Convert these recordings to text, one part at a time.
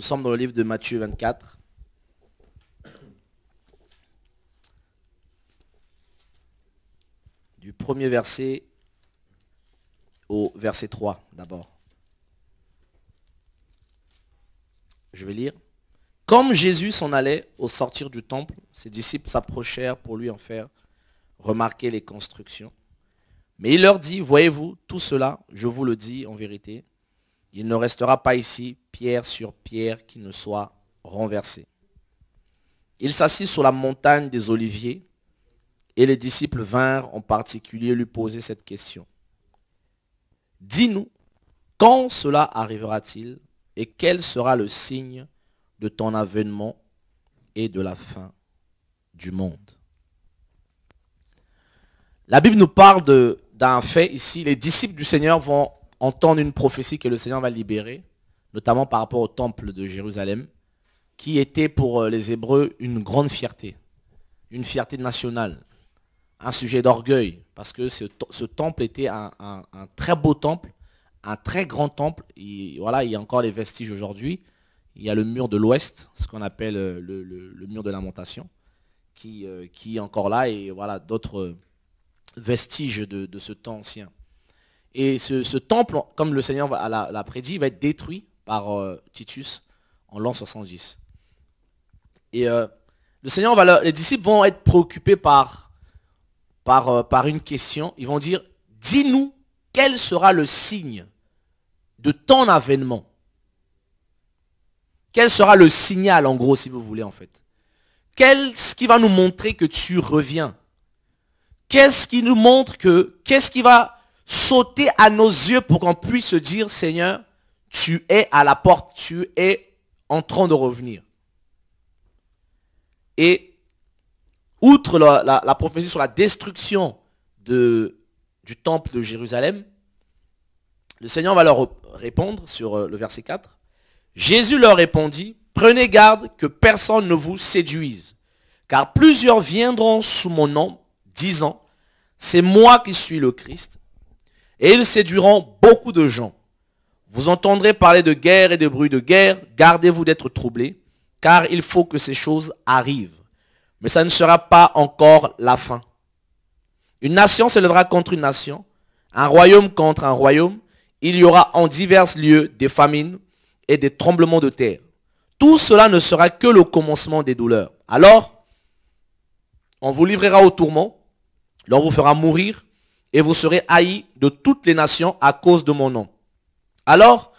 sommes dans le livre de Matthieu 24. Du premier verset au verset 3 d'abord. Je vais lire. Comme Jésus s'en allait au sortir du temple, ses disciples s'approchèrent pour lui en faire remarquer les constructions. Mais il leur dit, voyez-vous, tout cela, je vous le dis en vérité, il ne restera pas ici pierre sur pierre qui ne soit renversée. Il s'assit sur la montagne des Oliviers et les disciples vinrent en particulier lui poser cette question. Dis-nous, quand cela arrivera-t-il et quel sera le signe de ton avènement et de la fin du monde? La Bible nous parle d'un fait ici. Les disciples du Seigneur vont entendre une prophétie que le Seigneur va libérer, notamment par rapport au temple de Jérusalem, qui était pour les Hébreux une grande fierté, une fierté nationale, un sujet d'orgueil, parce que ce temple était un très beau temple, un très grand temple. Et voilà, il y a encore les vestiges aujourd'hui. Il y a le mur de l'Ouest, ce qu'on appelle le mur de lamentation, qui est encore là, et voilà d'autres vestiges de ce temps ancien. Et ce temple, comme le Seigneur l'a prédit, va être détruit par Titus en l'an 70. Et le Seigneur les disciples vont être préoccupés par une question. Ils vont dire, dis-nous quel sera le signe de ton avènement. Quel sera le signal, en gros, si vous voulez, en fait. Qu'est-ce qui va nous montrer que tu reviens? Qu'est-ce qui nous montre qu'est-ce qui va sauter à nos yeux pour qu'on puisse se dire, Seigneur, tu es à la porte, tu es en train de revenir. Et outre la prophétie sur la destruction du temple de Jérusalem, le Seigneur va leur répondre sur le verset 4. Jésus leur répondit, prenez garde que personne ne vous séduise, car plusieurs viendront sous mon nom, disant, c'est moi qui suis le Christ, et ils séduiront beaucoup de gens. Vous entendrez parler de guerre et de bruit de guerre, gardez-vous d'être troublés, car il faut que ces choses arrivent. Mais ça ne sera pas encore la fin. Une nation s'élèvera contre une nation, un royaume contre un royaume, il y aura en divers lieux des famines et des tremblements de terre. Tout cela ne sera que le commencement des douleurs. Alors, on vous livrera au tourment, l'on vous fera mourir, et vous serez haïs de toutes les nations à cause de mon nom. Alors,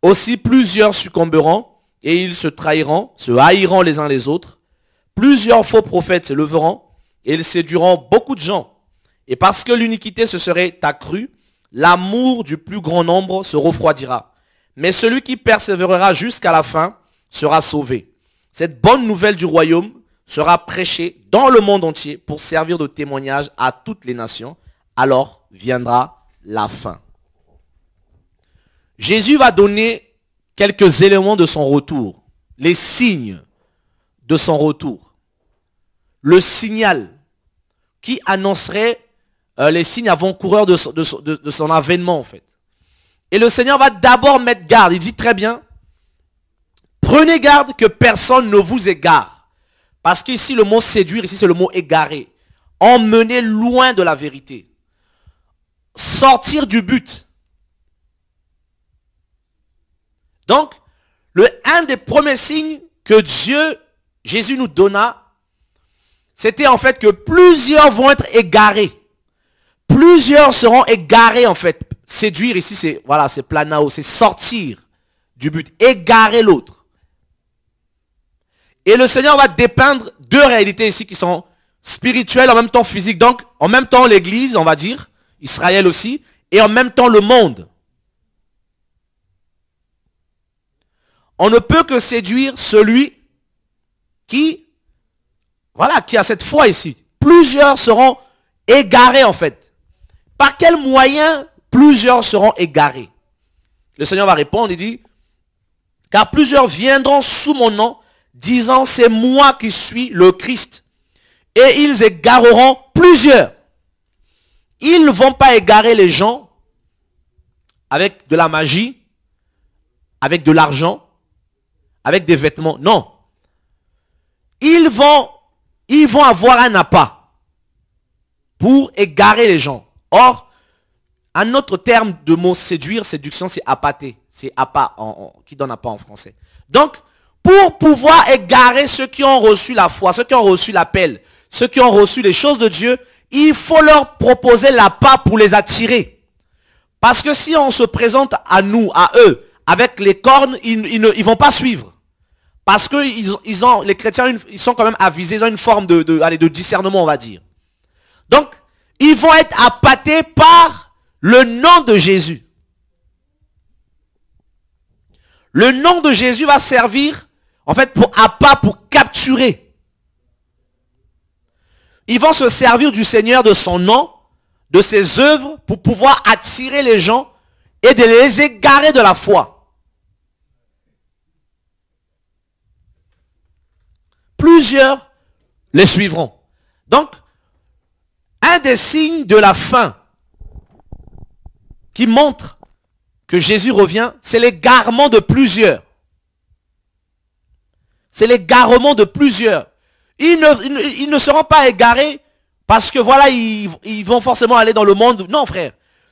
aussi plusieurs succomberont, et ils se trahiront, se haïront les uns les autres. Plusieurs faux prophètes se leveront, et ils séduiront beaucoup de gens. Et parce que l'iniquité se serait accrue, l'amour du plus grand nombre se refroidira. Mais celui qui persévérera jusqu'à la fin sera sauvé. Cette bonne nouvelle du royaume sera prêchée dans le monde entier pour servir de témoignage à toutes les nations. Alors viendra la fin. Jésus va donner quelques éléments de son retour, les signes de son retour. Le signal qui annoncerait les signes avant-coureurs de son avènement en fait. Et le Seigneur va d'abord mettre garde. Il dit très bien, prenez garde que personne ne vous égare. Parce qu'ici le mot séduire, ici c'est le mot égarer. Emmener loin de la vérité. Sortir du but. Donc, un des premiers signes que Jésus nous donna, c'était en fait que plusieurs vont être égarés. Plusieurs seront égarés en fait. Séduire ici, c'est planao, c'est sortir du but, égarer l'autre. Et le Seigneur va dépeindre deux réalités ici qui sont spirituelles en même temps physiques. Donc, en même temps l'Église, on va dire, Israël aussi, et en même temps le monde. On ne peut que séduire celui qui a cette foi ici. Plusieurs seront égarés en fait. Par quel moyen plusieurs seront égarés? Le Seigneur va répondre, il dit, car plusieurs viendront sous mon nom, disant, c'est moi qui suis le Christ. Et ils égareront plusieurs. Ils ne vont pas égarer les gens avec de la magie, avec de l'argent, avec des vêtements. Non. Ils vont avoir un appât pour égarer les gens. Or, un autre terme de mot séduire, séduction, c'est appâter. C'est appât qui donne appât en français. Donc, pour pouvoir égarer ceux qui ont reçu la foi, ceux qui ont reçu l'appel, ceux qui ont reçu les choses de Dieu, il faut leur proposer l'appât pour les attirer. Parce que si on se présente à nous, à eux, avec les cornes, ils ne vont pas suivre. Parce que les chrétiens, ils sont quand même avisés, ils ont une forme de discernement, on va dire. Donc, ils vont être appâtés par le nom de Jésus. Le nom de Jésus va servir, en fait, pour appât, pour capturer. Ils vont se servir du Seigneur, de son nom, de ses œuvres, pour pouvoir attirer les gens et de les égarer de la foi. Plusieurs les suivront. Donc, un des signes de la fin qui montre que Jésus revient, c'est l'égarement de plusieurs. C'est l'égarement de plusieurs. Ils ne seront pas égarés parce que voilà, ils vont forcément aller dans le monde. Non, frère.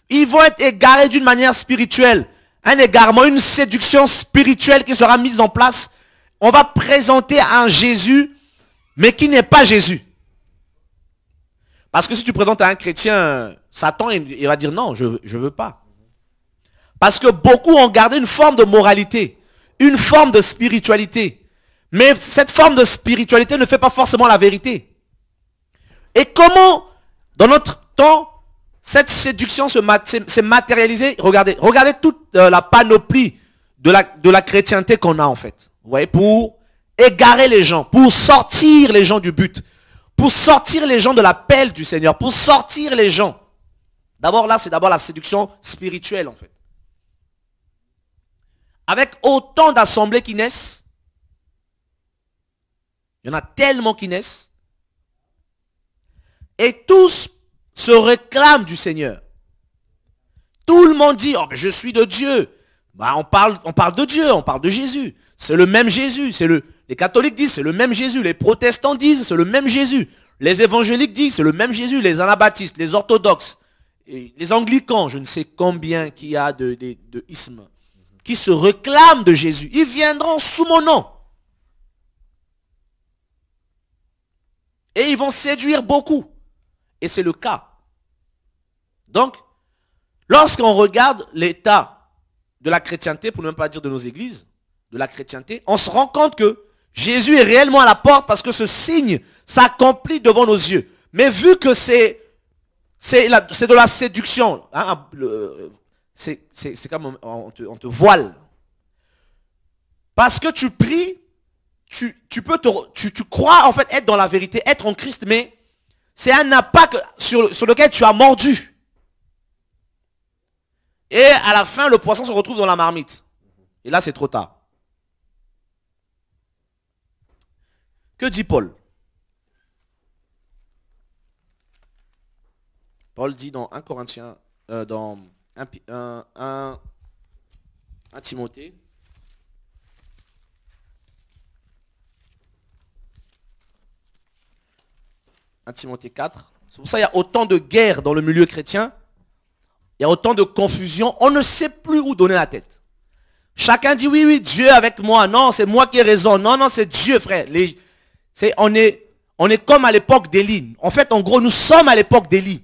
Ils vont être égarés d'une manière spirituelle. Un égarement, une séduction spirituelle qui sera mise en place. On va présenter un Jésus, mais qui n'est pas Jésus. Parce que si tu présentes à un chrétien Satan, il va dire non, je ne veux pas. Parce que beaucoup ont gardé une forme de moralité, une forme de spiritualité. Mais cette forme de spiritualité ne fait pas forcément la vérité. Et comment, dans notre temps, cette séduction s'est matérialisée? Regardez toute la panoplie de la chrétienté qu'on a en fait. Vous voyez, pour égarer les gens, pour sortir les gens du but, pour sortir les gens de l'appel du Seigneur, pour sortir les gens. D'abord là, c'est d'abord la séduction spirituelle en fait. Avec autant d'assemblées qui naissent, il y en a tellement qui naissent, et tous se réclament du Seigneur. Tout le monde dit, oh, mais je suis de Dieu. Bah, on parle de Dieu, on parle de Jésus. C'est le même Jésus. Les catholiques disent, c'est le même Jésus. Les protestants disent, c'est le même Jésus. Les évangéliques disent, c'est le même Jésus. Les anabaptistes, les orthodoxes, et les anglicans, je ne sais combien qu'il y a de ismes, qui se réclament de Jésus. Ils viendront sous mon nom. Et ils vont séduire beaucoup. Et c'est le cas. Donc, lorsqu'on regarde l'état de la chrétienté, pour ne même pas dire de nos églises, de la chrétienté, on se rend compte que Jésus est réellement à la porte parce que ce signe s'accomplit devant nos yeux. Mais vu que c'est de la séduction, hein, c'est comme on te voile. Parce que tu pries, tu crois en fait être dans la vérité, être en Christ, mais c'est un appât sur lequel tu as mordu. Et à la fin, le poisson se retrouve dans la marmite. Et là, c'est trop tard. Que dit Paul? Paul dit dans 1 Corinthiens, dans 1 Timothée, Timothée 4. C'est pour ça qu'il y a autant de guerres dans le milieu chrétien. Il y a autant de confusion. On ne sait plus où donner la tête. Chacun dit oui, Dieu avec moi. Non, c'est moi qui ai raison. Non, c'est Dieu, frère. On est comme à l'époque d'Élie. En fait, en gros, nous sommes à l'époque d'Élie.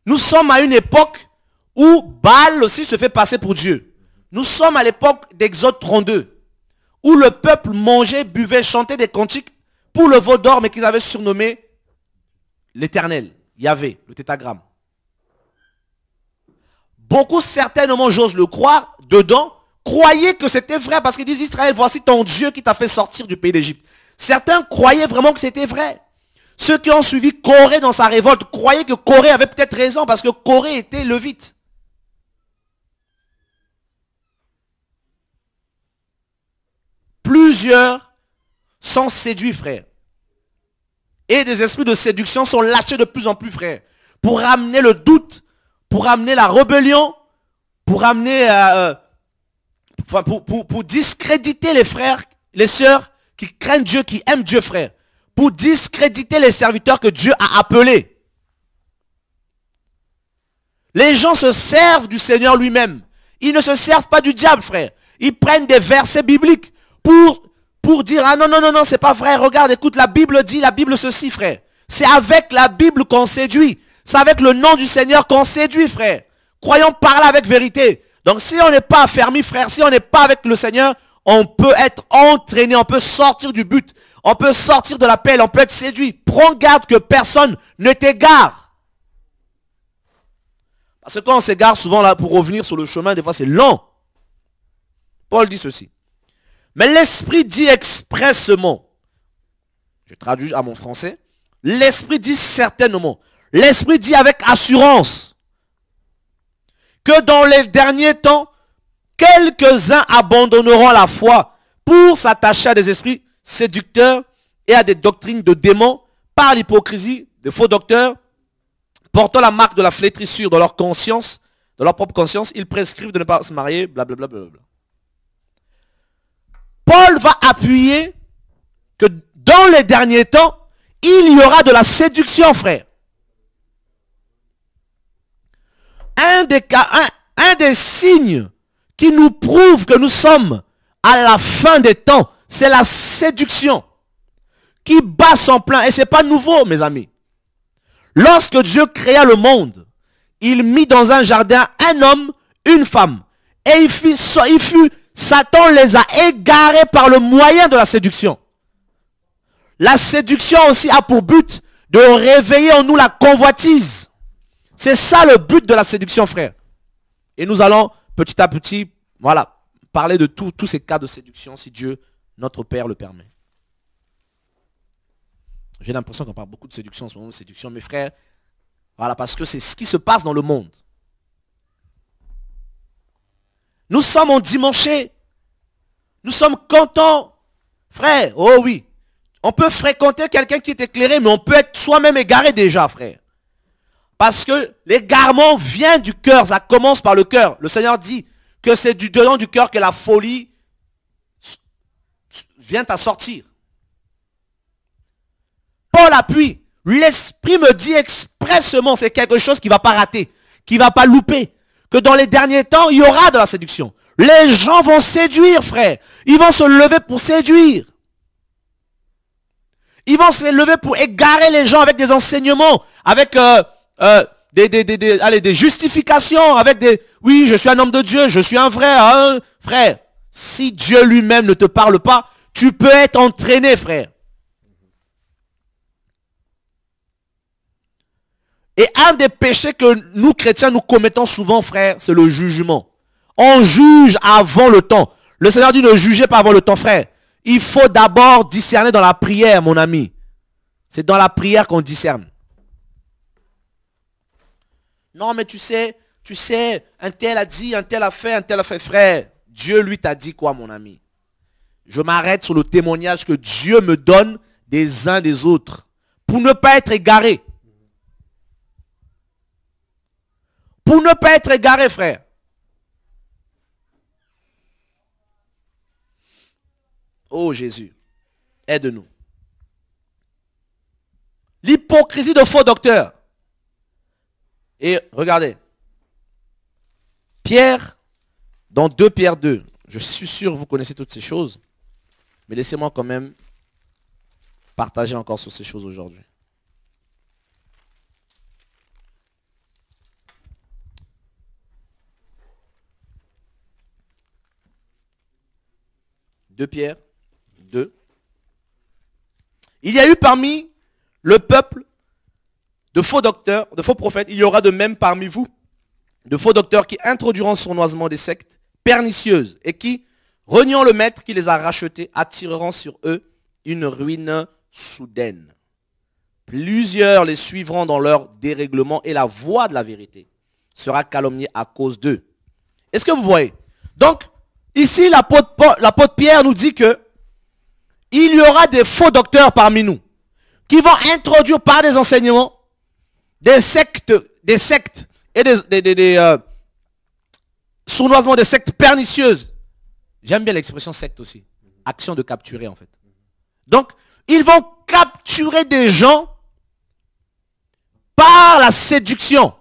Nous sommes à une époque où Baal aussi se fait passer pour Dieu. Nous sommes à l'époque d'Exode 32. Où le peuple mangeait, buvait, chantait des cantiques pour le veau d'or, mais qu'ils avaient surnommé l'Éternel, Yahvé, le tétragramme. Beaucoup, certainement, j'ose le croire, dedans, croyaient que c'était vrai, parce qu'ils disent, Israël, voici ton Dieu qui t'a fait sortir du pays d'Égypte. Certains croyaient vraiment que c'était vrai. Ceux qui ont suivi Corée dans sa révolte croyaient que Corée avait peut-être raison, parce que Corée était levite. Plusieurs sont séduits, frère. Et des esprits de séduction sont lâchés de plus en plus, frère. Pour amener le doute, pour amener la rébellion, pour amener enfin, pour discréditer les frères, les sœurs qui craignent Dieu, qui aiment Dieu, frère. Pour discréditer les serviteurs que Dieu a appelés. Les gens se servent du Seigneur lui-même. Ils ne se servent pas du diable, frère. Ils prennent des versets bibliques pour dire, ah non, non, non, non, c'est pas vrai. Regarde, écoute, la Bible dit, la Bible ceci, frère. C'est avec la Bible qu'on séduit. C'est avec le nom du Seigneur qu'on séduit, frère. Croyons parler avec vérité. Donc si on n'est pas affermi, frère, si on n'est pas avec le Seigneur, on peut être entraîné, on peut sortir du but. On peut sortir de l'appel, on peut être séduit. Prends garde que personne ne t'égare. Parce que quand on s'égare, souvent là, pour revenir sur le chemin, des fois c'est long. Paul dit ceci. Mais l'Esprit dit expressément, je traduis à mon français, l'Esprit dit certainement, l'Esprit dit avec assurance, que dans les derniers temps, quelques-uns abandonneront la foi pour s'attacher à des esprits séducteurs et à des doctrines de démons par l'hypocrisie de faux docteurs, portant la marque de la flétrissure dans leur conscience, dans leur propre conscience, ils prescrivent de ne pas se marier, blablabla. Bla. Paul va appuyer que dans les derniers temps, il y aura de la séduction, frère. Un des signes qui nous prouve que nous sommes à la fin des temps, c'est la séduction qui bat son plein. Et ce n'est pas nouveau, mes amis. Lorsque Dieu créa le monde, il mit dans un jardin un homme, une femme. Et Satan les a égarés par le moyen de la séduction. La séduction aussi a pour but de réveiller en nous la convoitise. C'est ça le but de la séduction, frère. Et nous allons petit à petit, voilà, parler de tous ces cas de séduction, si Dieu, notre Père, le permet. J'ai l'impression qu'on parle beaucoup de séduction en ce moment, de séduction, mes frères. Voilà, parce que c'est ce qui se passe dans le monde. Nous sommes en dimanche. Nous sommes contents. Frère, oh oui. On peut fréquenter quelqu'un qui est éclairé, mais on peut être soi-même égaré déjà, frère. Parce que l'égarement vient du cœur, ça commence par le cœur. Le Seigneur dit que c'est du dedans du cœur que la folie vient à sortir. Paul appuie. L'Esprit me dit expressément, c'est quelque chose qui ne va pas rater, qui ne va pas louper. Que dans les derniers temps, il y aura de la séduction. Les gens vont séduire, frère. Ils vont se lever pour séduire. Ils vont se lever pour égarer les gens avec des enseignements, avec des justifications, avec des... Oui, je suis un homme de Dieu, je suis un vrai... Hein, frère, si Dieu lui-même ne te parle pas, tu peux être entraîné, frère. Et un des péchés que nous, chrétiens, nous commettons souvent, frère, c'est le jugement. On juge avant le temps. Le Seigneur dit ne jugez pas avant le temps, frère. Il faut d'abord discerner dans la prière, mon ami. C'est dans la prière qu'on discerne. Non, mais tu sais, un tel a dit, un tel a fait, frère. Dieu, lui, t'a dit quoi, mon ami? Je m'arrête sur le témoignage que Dieu me donne des uns des autres. Pour ne pas être égaré. Pour ne pas être égaré, frère. Oh Jésus, aide-nous. L'hypocrisie de faux docteurs. Et regardez. Pierre, dans 2 Pierre 2, je suis sûr que vous connaissez toutes ces choses, mais laissez-moi quand même partager encore sur ces choses aujourd'hui. De Pierre 2. Il y a eu parmi le peuple de faux docteurs, de faux prophètes, il y aura de même parmi vous de faux docteurs qui introduiront sournoisement des sectes pernicieuses et qui, reniant le maître qui les a rachetés, attireront sur eux une ruine soudaine. Plusieurs les suivront dans leur dérèglement et la voie de la vérité sera calomniée à cause d'eux. Est-ce que vous voyez? Donc, ici, l'apôtre Pierre nous dit que il y aura des faux docteurs parmi nous qui vont introduire par des enseignements des sectes et des sournoisements, des sectes pernicieuses J'aime bien l'expression secte aussi. Action de capturer en fait. Donc, ils vont capturer des gens par la séduction.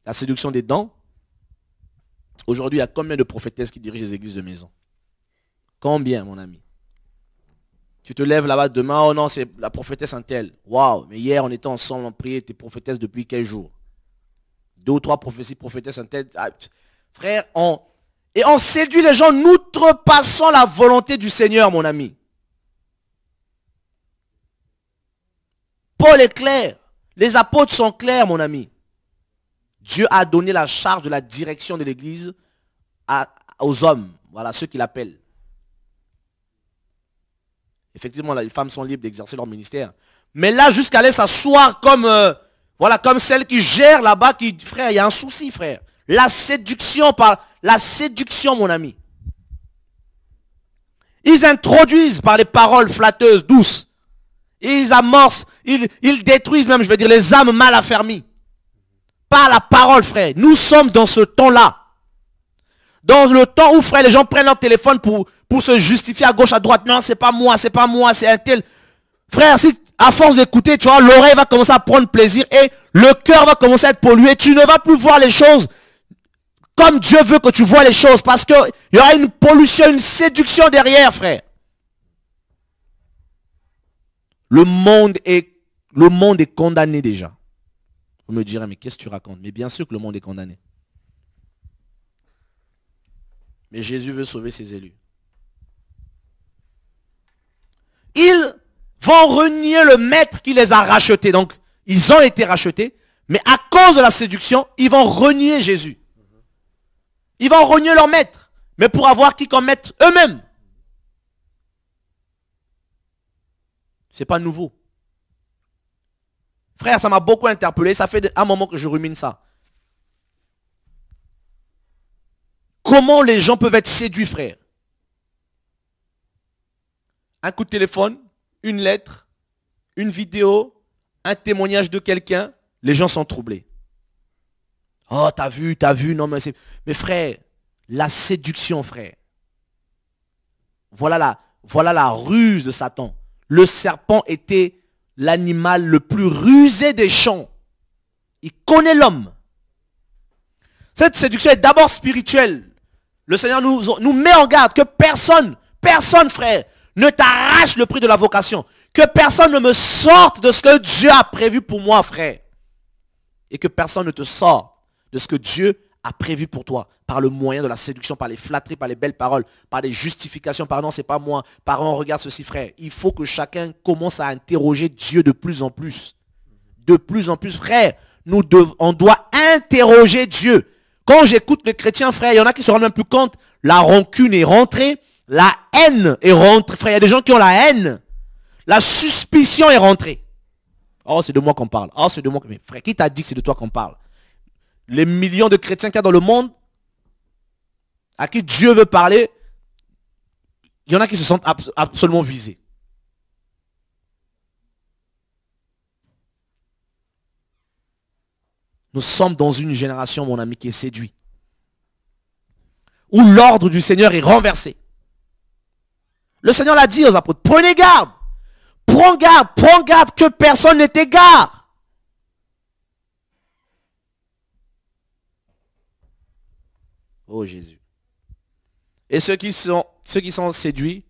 La séduction des dents. Aujourd'hui, il y a combien de prophétesses qui dirigent les églises de maison? Combien, mon ami? Tu te lèves là-bas demain, oh non, c'est la prophétesse un tel. Waouh, mais hier, on était ensemble, on priait, tes prophétesses depuis quel jour? 2 ou 3 prophéties, prophétesses un tel. Ah, frère, on séduit les gens, n'outrepassant la volonté du Seigneur, mon ami. Paul est clair. Les apôtres sont clairs, mon ami. Dieu a donné la charge de la direction de l'église aux hommes. Voilà, ceux qui l'appellent. Effectivement, là, les femmes sont libres d'exercer leur ministère. Mais là, jusqu'à aller s'asseoir comme, voilà, comme celle qui gère là-bas, qui, frère, il y a un souci, frère. La séduction, mon ami. Ils introduisent par les paroles flatteuses, douces. Ils amorcent, ils détruisent même, je veux dire, les âmes mal affermies. Par la parole, frère. Nous sommes dans ce temps-là. Dans le temps où, frère, les gens prennent leur téléphone pour se justifier à gauche, à droite. Non, c'est pas moi, c'est un tel. Frère, si à force d'écouter, tu vois, l'oreille va commencer à prendre plaisir et le cœur va commencer à être pollué. Tu ne vas plus voir les choses comme Dieu veut que tu vois les choses. Parce qu'il y aura une pollution, une séduction derrière, frère. Le monde est condamné déjà. Vous me direz, mais qu'est-ce que tu racontes? Mais bien sûr que le monde est condamné. Mais Jésus veut sauver ses élus. Ils vont renier le maître qui les a rachetés. Donc, ils ont été rachetés. Mais à cause de la séduction, ils vont renier Jésus. Ils vont renier leur maître. Mais pour avoir qui comme maître? Eux-mêmes. C'est pas nouveau. Frère, ça m'a beaucoup interpellé. Ça fait un moment que je rumine ça. Comment les gens peuvent être séduits, frère? Un coup de téléphone, une lettre, une vidéo, un témoignage de quelqu'un, les gens sont troublés. Oh, t'as vu, non mais c'est... Mais frère, la séduction, frère. Voilà la ruse de Satan. Le serpent était l'animal le plus rusé des champs. Il connaît l'homme. Cette séduction est d'abord spirituelle. Le Seigneur nous met en garde que personne, frère, ne t'arrache le prix de la vocation. Que personne ne me sorte de ce que Dieu a prévu pour moi, frère. Et que personne ne te sorte de ce que Dieu a prévu pour toi. Par le moyen de la séduction, par les flatteries, par les belles paroles, par les justifications. Pardon, c'est pas moi. Pardon, regarde ceci, frère. Il faut que chacun commence à interroger Dieu de plus en plus. De plus en plus, frère. On doit interroger Dieu. Quand j'écoute les chrétiens, frère, il y en a qui se rendent même plus compte. La rancune est rentrée. La haine est rentrée. Frère, il y a des gens qui ont la haine. La suspicion est rentrée. Oh, c'est de moi qu'on parle. Oh, c'est de moi. Mais frère, qui t'a dit que c'est de toi qu'on parle? Les millions de chrétiens qu'il y a dans le monde, à qui Dieu veut parler, il y en a qui se sentent absolument visés. Nous sommes dans une génération, mon ami, qui est séduite. Où l'ordre du Seigneur est renversé. Le Seigneur l'a dit aux apôtres, prenez garde. Prends garde que personne ne t'égare. Oh Jésus. Et ceux qui sont séduits,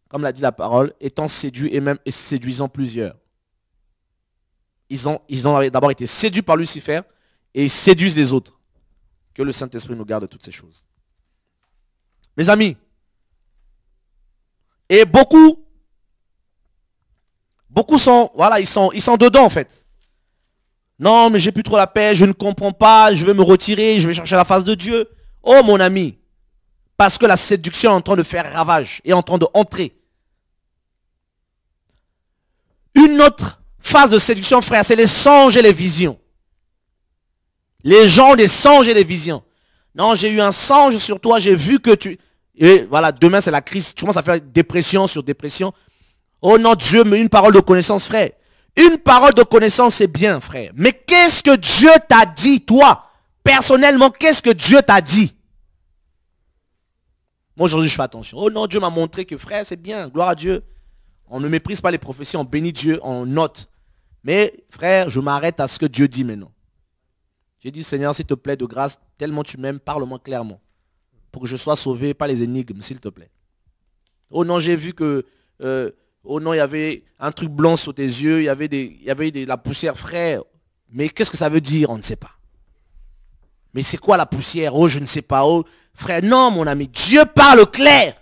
comme l'a dit la parole, étant séduits et même séduisant plusieurs. Ils ont d'abord été séduits par Lucifer et ils séduisent les autres. Que le Saint-Esprit nous garde de toutes ces choses. Mes amis, et beaucoup sont, voilà, ils sont dedans en fait. Non, mais j'ai plus trop la paix, je ne comprends pas, je vais me retirer, je vais chercher la face de Dieu. Oh mon ami, parce que la séduction est en train de faire ravage, est en train de entrer. Une autre phase de séduction, frère, c'est les songes et les visions. Les gens ont des songes et des visions. Non, j'ai eu un songe sur toi, j'ai vu que tu... Et voilà, demain c'est la crise, tu commences à faire dépression sur dépression. Oh non, Dieu, mais une parole de connaissance, frère. Une parole de connaissance, c'est bien, frère. Mais qu'est-ce que Dieu t'a dit, toi? Personnellement, qu'est-ce que Dieu t'a dit? Moi aujourd'hui je fais attention. Oh non, Dieu m'a montré que frère, c'est bien, gloire à Dieu. On ne méprise pas les prophéties, on bénit Dieu, on note. Mais frère, je m'arrête à ce que Dieu dit maintenant. J'ai dit, Seigneur, s'il te plaît, de grâce, tellement tu m'aimes, parle-moi clairement. Pour que je sois sauvé, pas les énigmes, s'il te plaît. Oh non, j'ai vu que, oh non, il y avait un truc blanc sur tes yeux, il y avait la poussière, frère. Mais qu'est-ce que ça veut dire? On ne sait pas. Mais c'est quoi la poussière? Oh, je ne sais pas. Oh, frère, non, mon ami, Dieu parle clair.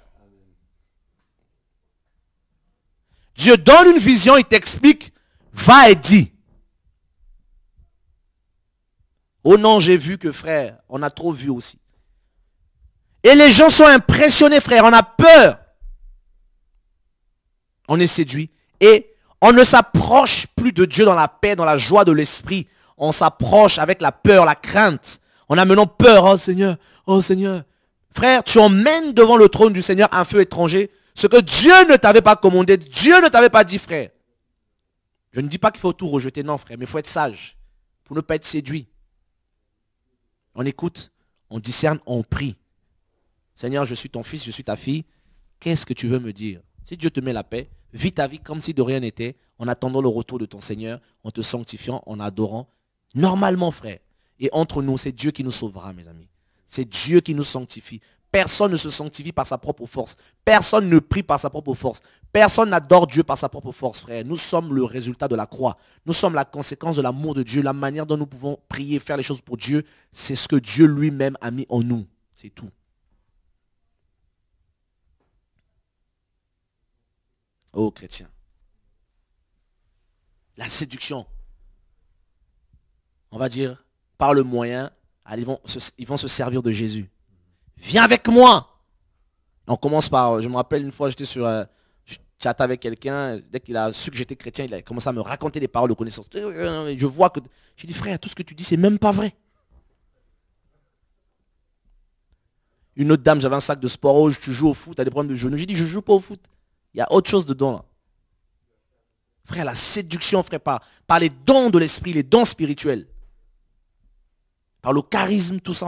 Dieu donne une vision, il t'explique, va et dis. Oh non, j'ai vu que frère, on a trop vu aussi. Et les gens sont impressionnés, frère, on a peur. On est séduit. Et on ne s'approche plus de Dieu dans la paix, dans la joie de l'esprit. On s'approche avec la peur, la crainte. On a maintenant peur. Oh Seigneur, oh Seigneur. Frère, tu emmènes devant le trône du Seigneur un feu étranger. Ce que Dieu ne t'avait pas commandé, Dieu ne t'avait pas dit, frère. Je ne dis pas qu'il faut tout rejeter, non, frère, mais il faut être sage pour ne pas être séduit. On écoute, on discerne, on prie. Seigneur, je suis ton fils, je suis ta fille. Qu'est-ce que tu veux me dire? Si Dieu te met la paix, vis ta vie comme si de rien n'était, en attendant le retour de ton Seigneur, en te sanctifiant, en adorant. Normalement, frère. Et entre nous, c'est Dieu qui nous sauvera, mes amis. C'est Dieu qui nous sanctifie. Personne ne se sanctifie par sa propre force. Personne ne prie par sa propre force. Personne n'adore Dieu par sa propre force, frère. Nous sommes le résultat de la croix. Nous sommes la conséquence de l'amour de Dieu. La manière dont nous pouvons prier, faire les choses pour Dieu, c'est ce que Dieu lui-même a mis en nous. C'est tout. Oh, chrétien. La séduction. On va dire, par le moyen, ils vont se servir de Jésus. Viens avec moi. On commence par, je me rappelle une fois, j'étais sur, je chatte avec quelqu'un, dès qu'il a su que j'étais chrétien, il a commencé à me raconter des paroles de connaissance. Je vois que, j'ai dit frère, tout ce que tu dis, c'est même pas vrai. Une autre dame, j'avais un sac de sport, oh, tu joues au foot, tu as des problèmes de genoux. J'ai dit, je joue pas au foot. Il y a autre chose dedans là. Frère, la séduction, frère, par les dons de l'esprit, les dons spirituels. Par le charisme, tout ça,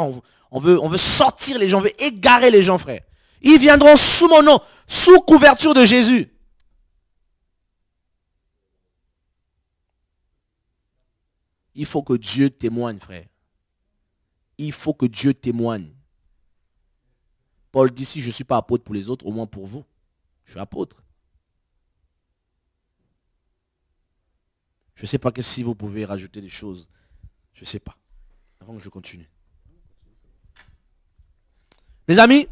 on veut sortir les gens, on veut égarer les gens, frère. Ils viendront sous mon nom, sous couverture de Jésus. Il faut que Dieu témoigne, frère. Il faut que Dieu témoigne. Paul dit, si je ne suis pas apôtre pour les autres, au moins pour vous. Je suis apôtre. Je ne sais pas si vous pouvez rajouter des choses. Je ne sais pas. Avant que je continue. Mes amis,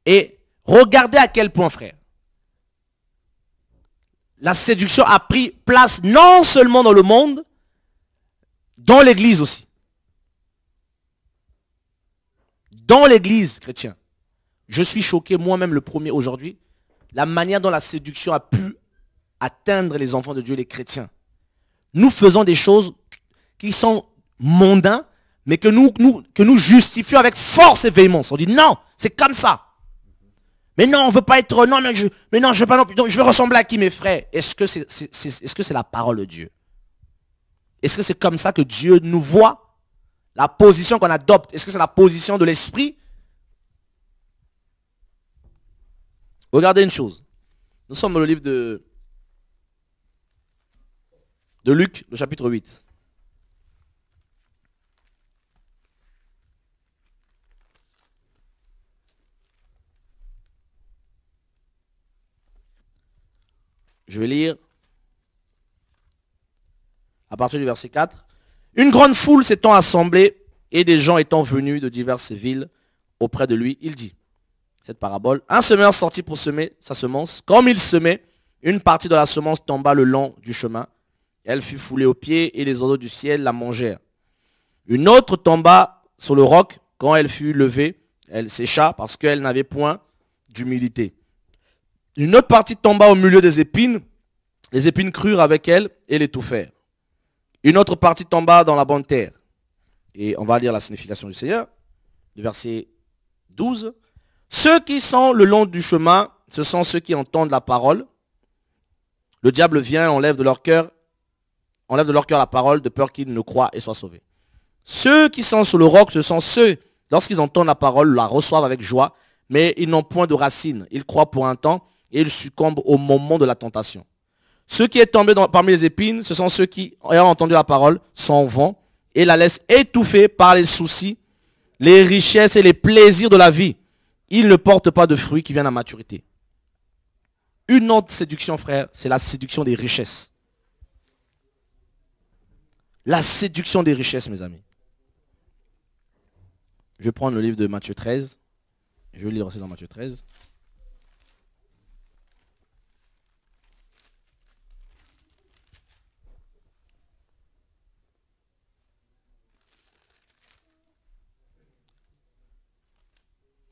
et regardez à quel point, frère, la séduction a pris place non seulement dans le monde, dans l'église aussi. Dans l'église chrétienne. Je suis choqué moi-même le premier aujourd'hui, la manière dont la séduction a pu atteindre les enfants de Dieu, les chrétiens. Nous faisons des choses qui sont mondains, mais que nous justifions avec force et véhémence. On dit non, c'est comme ça. Mais non, on ne veut pas être... Non, mais non, je veux pas non plus. Je veux ressembler à qui, mes frères? Est-ce que c'est la parole de Dieu? Est-ce que c'est comme ça que Dieu nous voit? La position qu'on adopte, est-ce que c'est la position de l'esprit? Regardez une chose. Nous sommes dans le livre de Luc, le chapitre 8. Je vais lire à partir du verset 4. Une grande foule s'étant assemblée et des gens étant venus de diverses villes auprès de lui, il dit, cette parabole, un semeur sortit pour semer sa semence. Comme il semait, une partie de la semence tomba le long du chemin. Elle fut foulée aux pieds et les oiseaux du ciel la mangèrent. Une autre tomba sur le roc. Quand elle fut levée, elle sécha parce qu'elle n'avait point d'humilité. Une autre partie tomba au milieu des épines. Les épines crurent avec elle et l'étouffèrent. Une autre partie tomba dans la bonne terre. Et on va lire la signification du Seigneur. Du verset 12. Ceux qui sont le long du chemin, ce sont ceux qui entendent la parole. Le diable vient, enlève de leur cœur la parole de peur qu'ils ne croient et soient sauvés. Ceux qui sont sur le roc, ce sont ceux Lorsqu'ils entendent la parole, la reçoivent avec joie, mais ils n'ont point de racine. Ils croient pour un temps et ils succombent au moment de la tentation. Ceux qui sont tombés parmi les épines, ce sont ceux qui, ayant entendu la parole, s'en vont et la laissent étouffer par les soucis, les richesses et les plaisirs de la vie. Ils ne portent pas de fruits qui viennent à maturité. Une autre séduction, frère, c'est la séduction des richesses. La séduction des richesses, mes amis. Je vais prendre le livre de Matthieu 13. Je vais lire aussi dans Matthieu 13.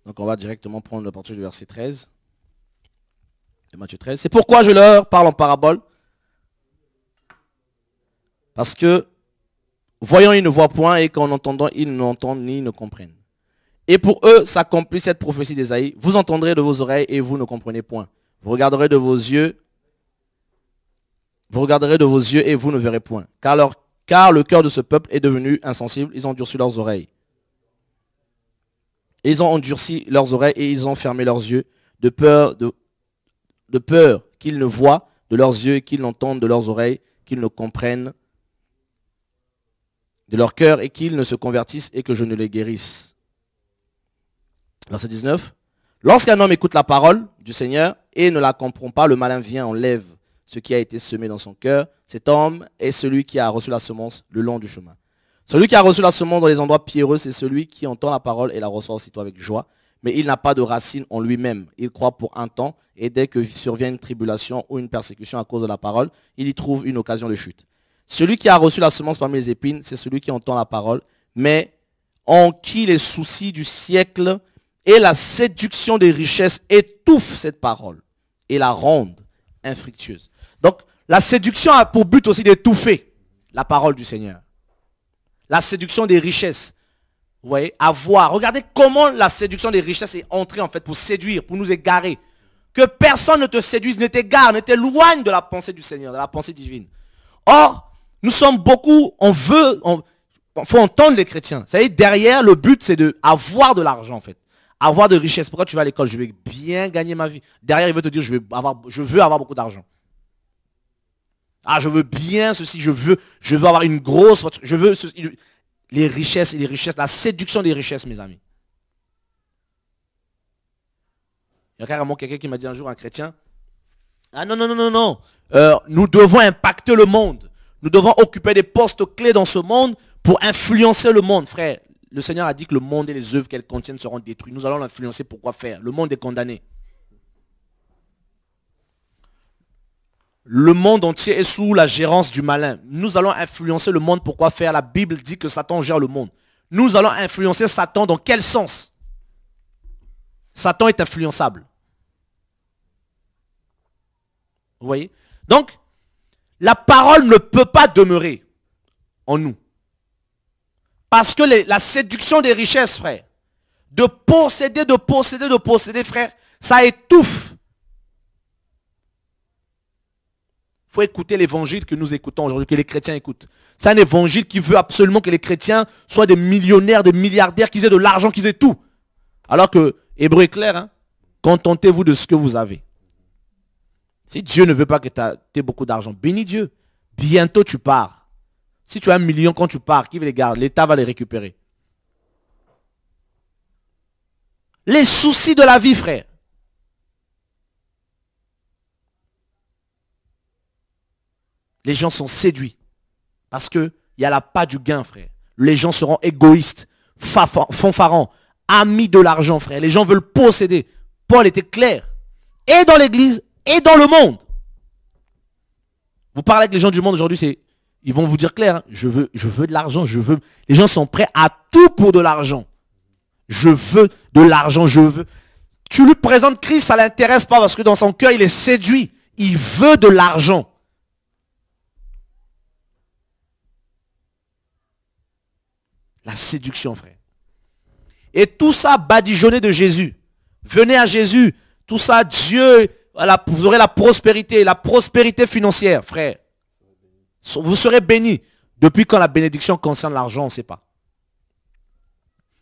Donc on va directement prendre le partir du verset 13. De Matthieu 13. C'est pourquoi je leur parle en parabole. Parce que, voyant, ils ne voient point, et qu'en entendant, ils n'entendent ni ne comprennent. Et pour eux, s'accomplit cette prophétie d'Ésaïe. Vous entendrez de vos oreilles, et vous ne comprenez point. Vous regarderez de vos yeux, et vous ne verrez point. Car le cœur de ce peuple est devenu insensible, ils ont endurci leurs oreilles. Ils ont endurci leurs oreilles, et ils ont fermé leurs yeux, de peur qu'ils ne voient de leurs yeux, et qu'ils n'entendent de leurs oreilles, qu'ils ne comprennent de leur cœur, et qu'ils ne se convertissent, et que je ne les guérisse. Verset 19. Lorsqu'un homme écoute la parole du Seigneur, et ne la comprend pas, le malin vient, enlève ce qui a été semé dans son cœur. Cet homme est celui qui a reçu la semence le long du chemin. Celui qui a reçu la semence dans les endroits pierreux, c'est celui qui entend la parole et la reçoit aussitôt avec joie. Mais il n'a pas de racine en lui-même. Il croit pour un temps, et dès que survient une tribulation ou une persécution à cause de la parole, il y trouve une occasion de chute. Celui qui a reçu la semence parmi les épines, c'est celui qui entend la parole, mais en qui les soucis du siècle et la séduction des richesses étouffent cette parole et la rendent infructueuse. Donc, la séduction a pour but aussi d'étouffer la parole du Seigneur. La séduction des richesses. Vous voyez, avoir. Regardez comment la séduction des richesses est entrée en fait pour séduire, pour nous égarer. Que personne ne te séduise, ne t'égare, ne t'éloigne de la pensée du Seigneur, de la pensée divine. Or, nous sommes beaucoup, faut entendre les chrétiens. Vous savez, derrière, le but, c'est d'avoir de l'argent, en fait. Avoir de richesse. Pourquoi tu vas à l'école? Je vais bien gagner ma vie. Derrière, il veut te dire, je veux avoir beaucoup d'argent. Ah, je veux bien ceci, je veux avoir une grosse... Je veux ceci, les richesses et les richesses, la séduction des richesses, mes amis. Il y a carrément quelqu'un qui m'a dit un jour, un chrétien, ah non, nous devons impacter le monde. Nous devons occuper des postes clés dans ce monde pour influencer le monde, frère. Le Seigneur a dit que le monde et les œuvres qu'elles contiennent seront détruits. Nous allons l'influencer, pourquoi faire? Le monde est condamné. Le monde entier est sous la gérance du malin. Nous allons influencer le monde, pourquoi faire? La Bible dit que Satan gère le monde. Nous allons influencer Satan dans quel sens? Satan est influençable. Vous voyez? Donc, la parole ne peut pas demeurer en nous. Parce que la séduction des richesses, frère, de posséder, frère, ça étouffe. Il faut écouter l'évangile que nous écoutons aujourd'hui, que les chrétiens écoutent. C'est un évangile qui veut absolument que les chrétiens soient des millionnaires, des milliardaires, qu'ils aient de l'argent, qu'ils aient tout. Alors que, Hébreu est clair, hein, contentez-vous de ce que vous avez. Si Dieu ne veut pas que tu aies beaucoup d'argent, bénis Dieu. Bientôt tu pars. Si tu as 1 million quand tu pars, qui va les garder? L'État va les récupérer. Les soucis de la vie, frère. Les gens sont séduits. Parce qu'il n'y a pas du gain, frère. Les gens seront égoïstes, fanfarons, amis de l'argent, frère. Les gens veulent posséder. Paul était clair. Et dans l'église, et dans le monde. Vous parlez avec les gens du monde aujourd'hui, ils vont vous dire clair, hein, je veux de l'argent, Les gens sont prêts à tout pour de l'argent. Je veux de l'argent, Tu lui présentes Christ, ça ne l'intéresse pas parce que dans son cœur, il est séduit. Il veut de l'argent. La séduction, frère. Et tout ça badigeonné de Jésus. Venez à Jésus. Tout ça, Dieu, vous aurez la prospérité financière, frère. Vous serez bénis. Depuis quand la bénédiction concerne l'argent, on ne sait pas.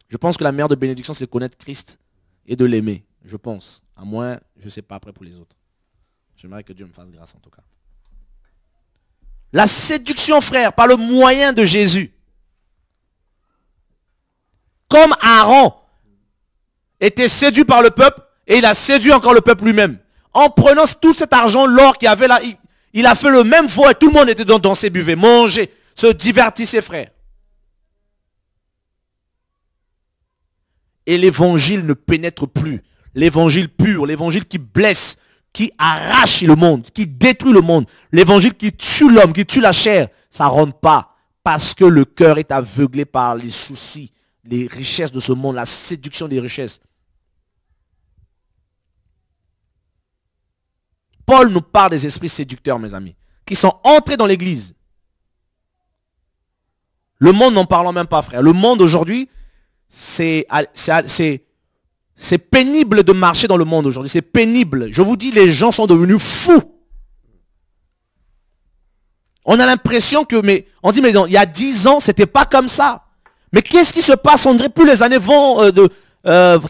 Je pense que la meilleure de bénédiction, c'est de connaître Christ et de l'aimer. Je pense. À moins, je ne sais pas après pour les autres. J'aimerais que Dieu me fasse grâce en tout cas. La séduction, frère, par le moyen de Jésus. Comme Aaron était séduit par le peuple, et il a séduit encore le peuple lui-même. En prenant tout cet argent, l'or qu'il y avait là, il a fait le même faux et tout le monde était dans ses buvets, manger, se divertissait, frère. Et l'évangile ne pénètre plus. L'évangile pur, l'évangile qui blesse, qui arrache le monde, qui détruit le monde. L'évangile qui tue l'homme, qui tue la chair, ça ne rentre pas. Parce que le cœur est aveuglé par les soucis, les richesses de ce monde, la séduction des richesses. Paul nous parle des esprits séducteurs, mes amis, qui sont entrés dans l'église. Le monde n'en parlant même pas, frère. Le monde aujourd'hui, c'est pénible de marcher dans le monde aujourd'hui. C'est pénible. Je vous dis, les gens sont devenus fous. On a l'impression que, on dit, mais non, il y a 10 ans, c'était pas comme ça. Mais qu'est-ce qui se passe? On dirait plus les années vont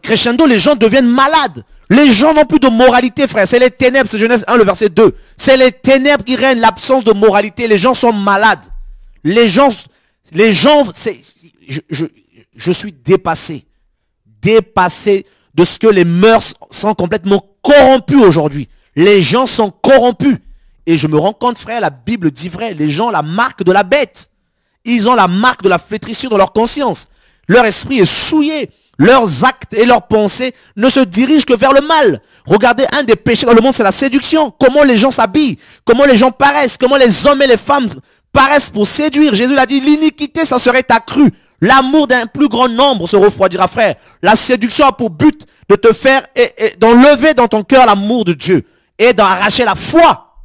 crescendo, les gens deviennent malades. Les gens n'ont plus de moralité, frère. C'est les ténèbres, c'est Genèse 1, le verset 2. C'est les ténèbres qui règnent, l'absence de moralité. Les gens sont malades. Les gens, je suis dépassé. Dépassé de ce que les mœurs sont complètement corrompues aujourd'hui. Les gens sont corrompus. Et je me rends compte, frère, la Bible dit vrai. Les gens ont la marque de la bête. Ils ont la marque de la flétrissure dans leur conscience. Leur esprit est souillé. Leurs actes et leurs pensées ne se dirigent que vers le mal. Regardez, un des péchés dans le monde, c'est la séduction. Comment les gens s'habillent, comment les gens paraissent, comment les hommes et les femmes paraissent pour séduire. Jésus a dit, l'iniquité, ça serait accrue. L'amour d'un plus grand nombre se refroidira, frère. La séduction a pour but de te faire et d'enlever dans ton cœur l'amour de Dieu et d'arracher la foi.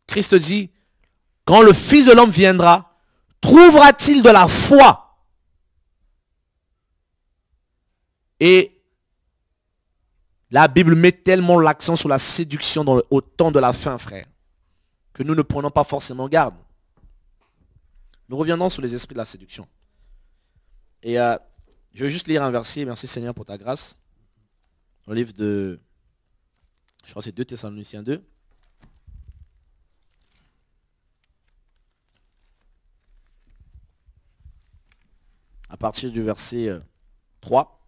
Christ dit, quand le Fils de l'homme viendra, trouvera-t-il de la foi? Et la Bible met tellement l'accent sur la séduction au temps de la fin, frère, que nous ne prenons pas forcément garde. Nous reviendrons sur les esprits de la séduction. Et je vais juste lire un verset. Merci Seigneur pour ta grâce. Dans le livre de, je crois que c'est 2 Thessaloniciens 2. À partir du verset 3.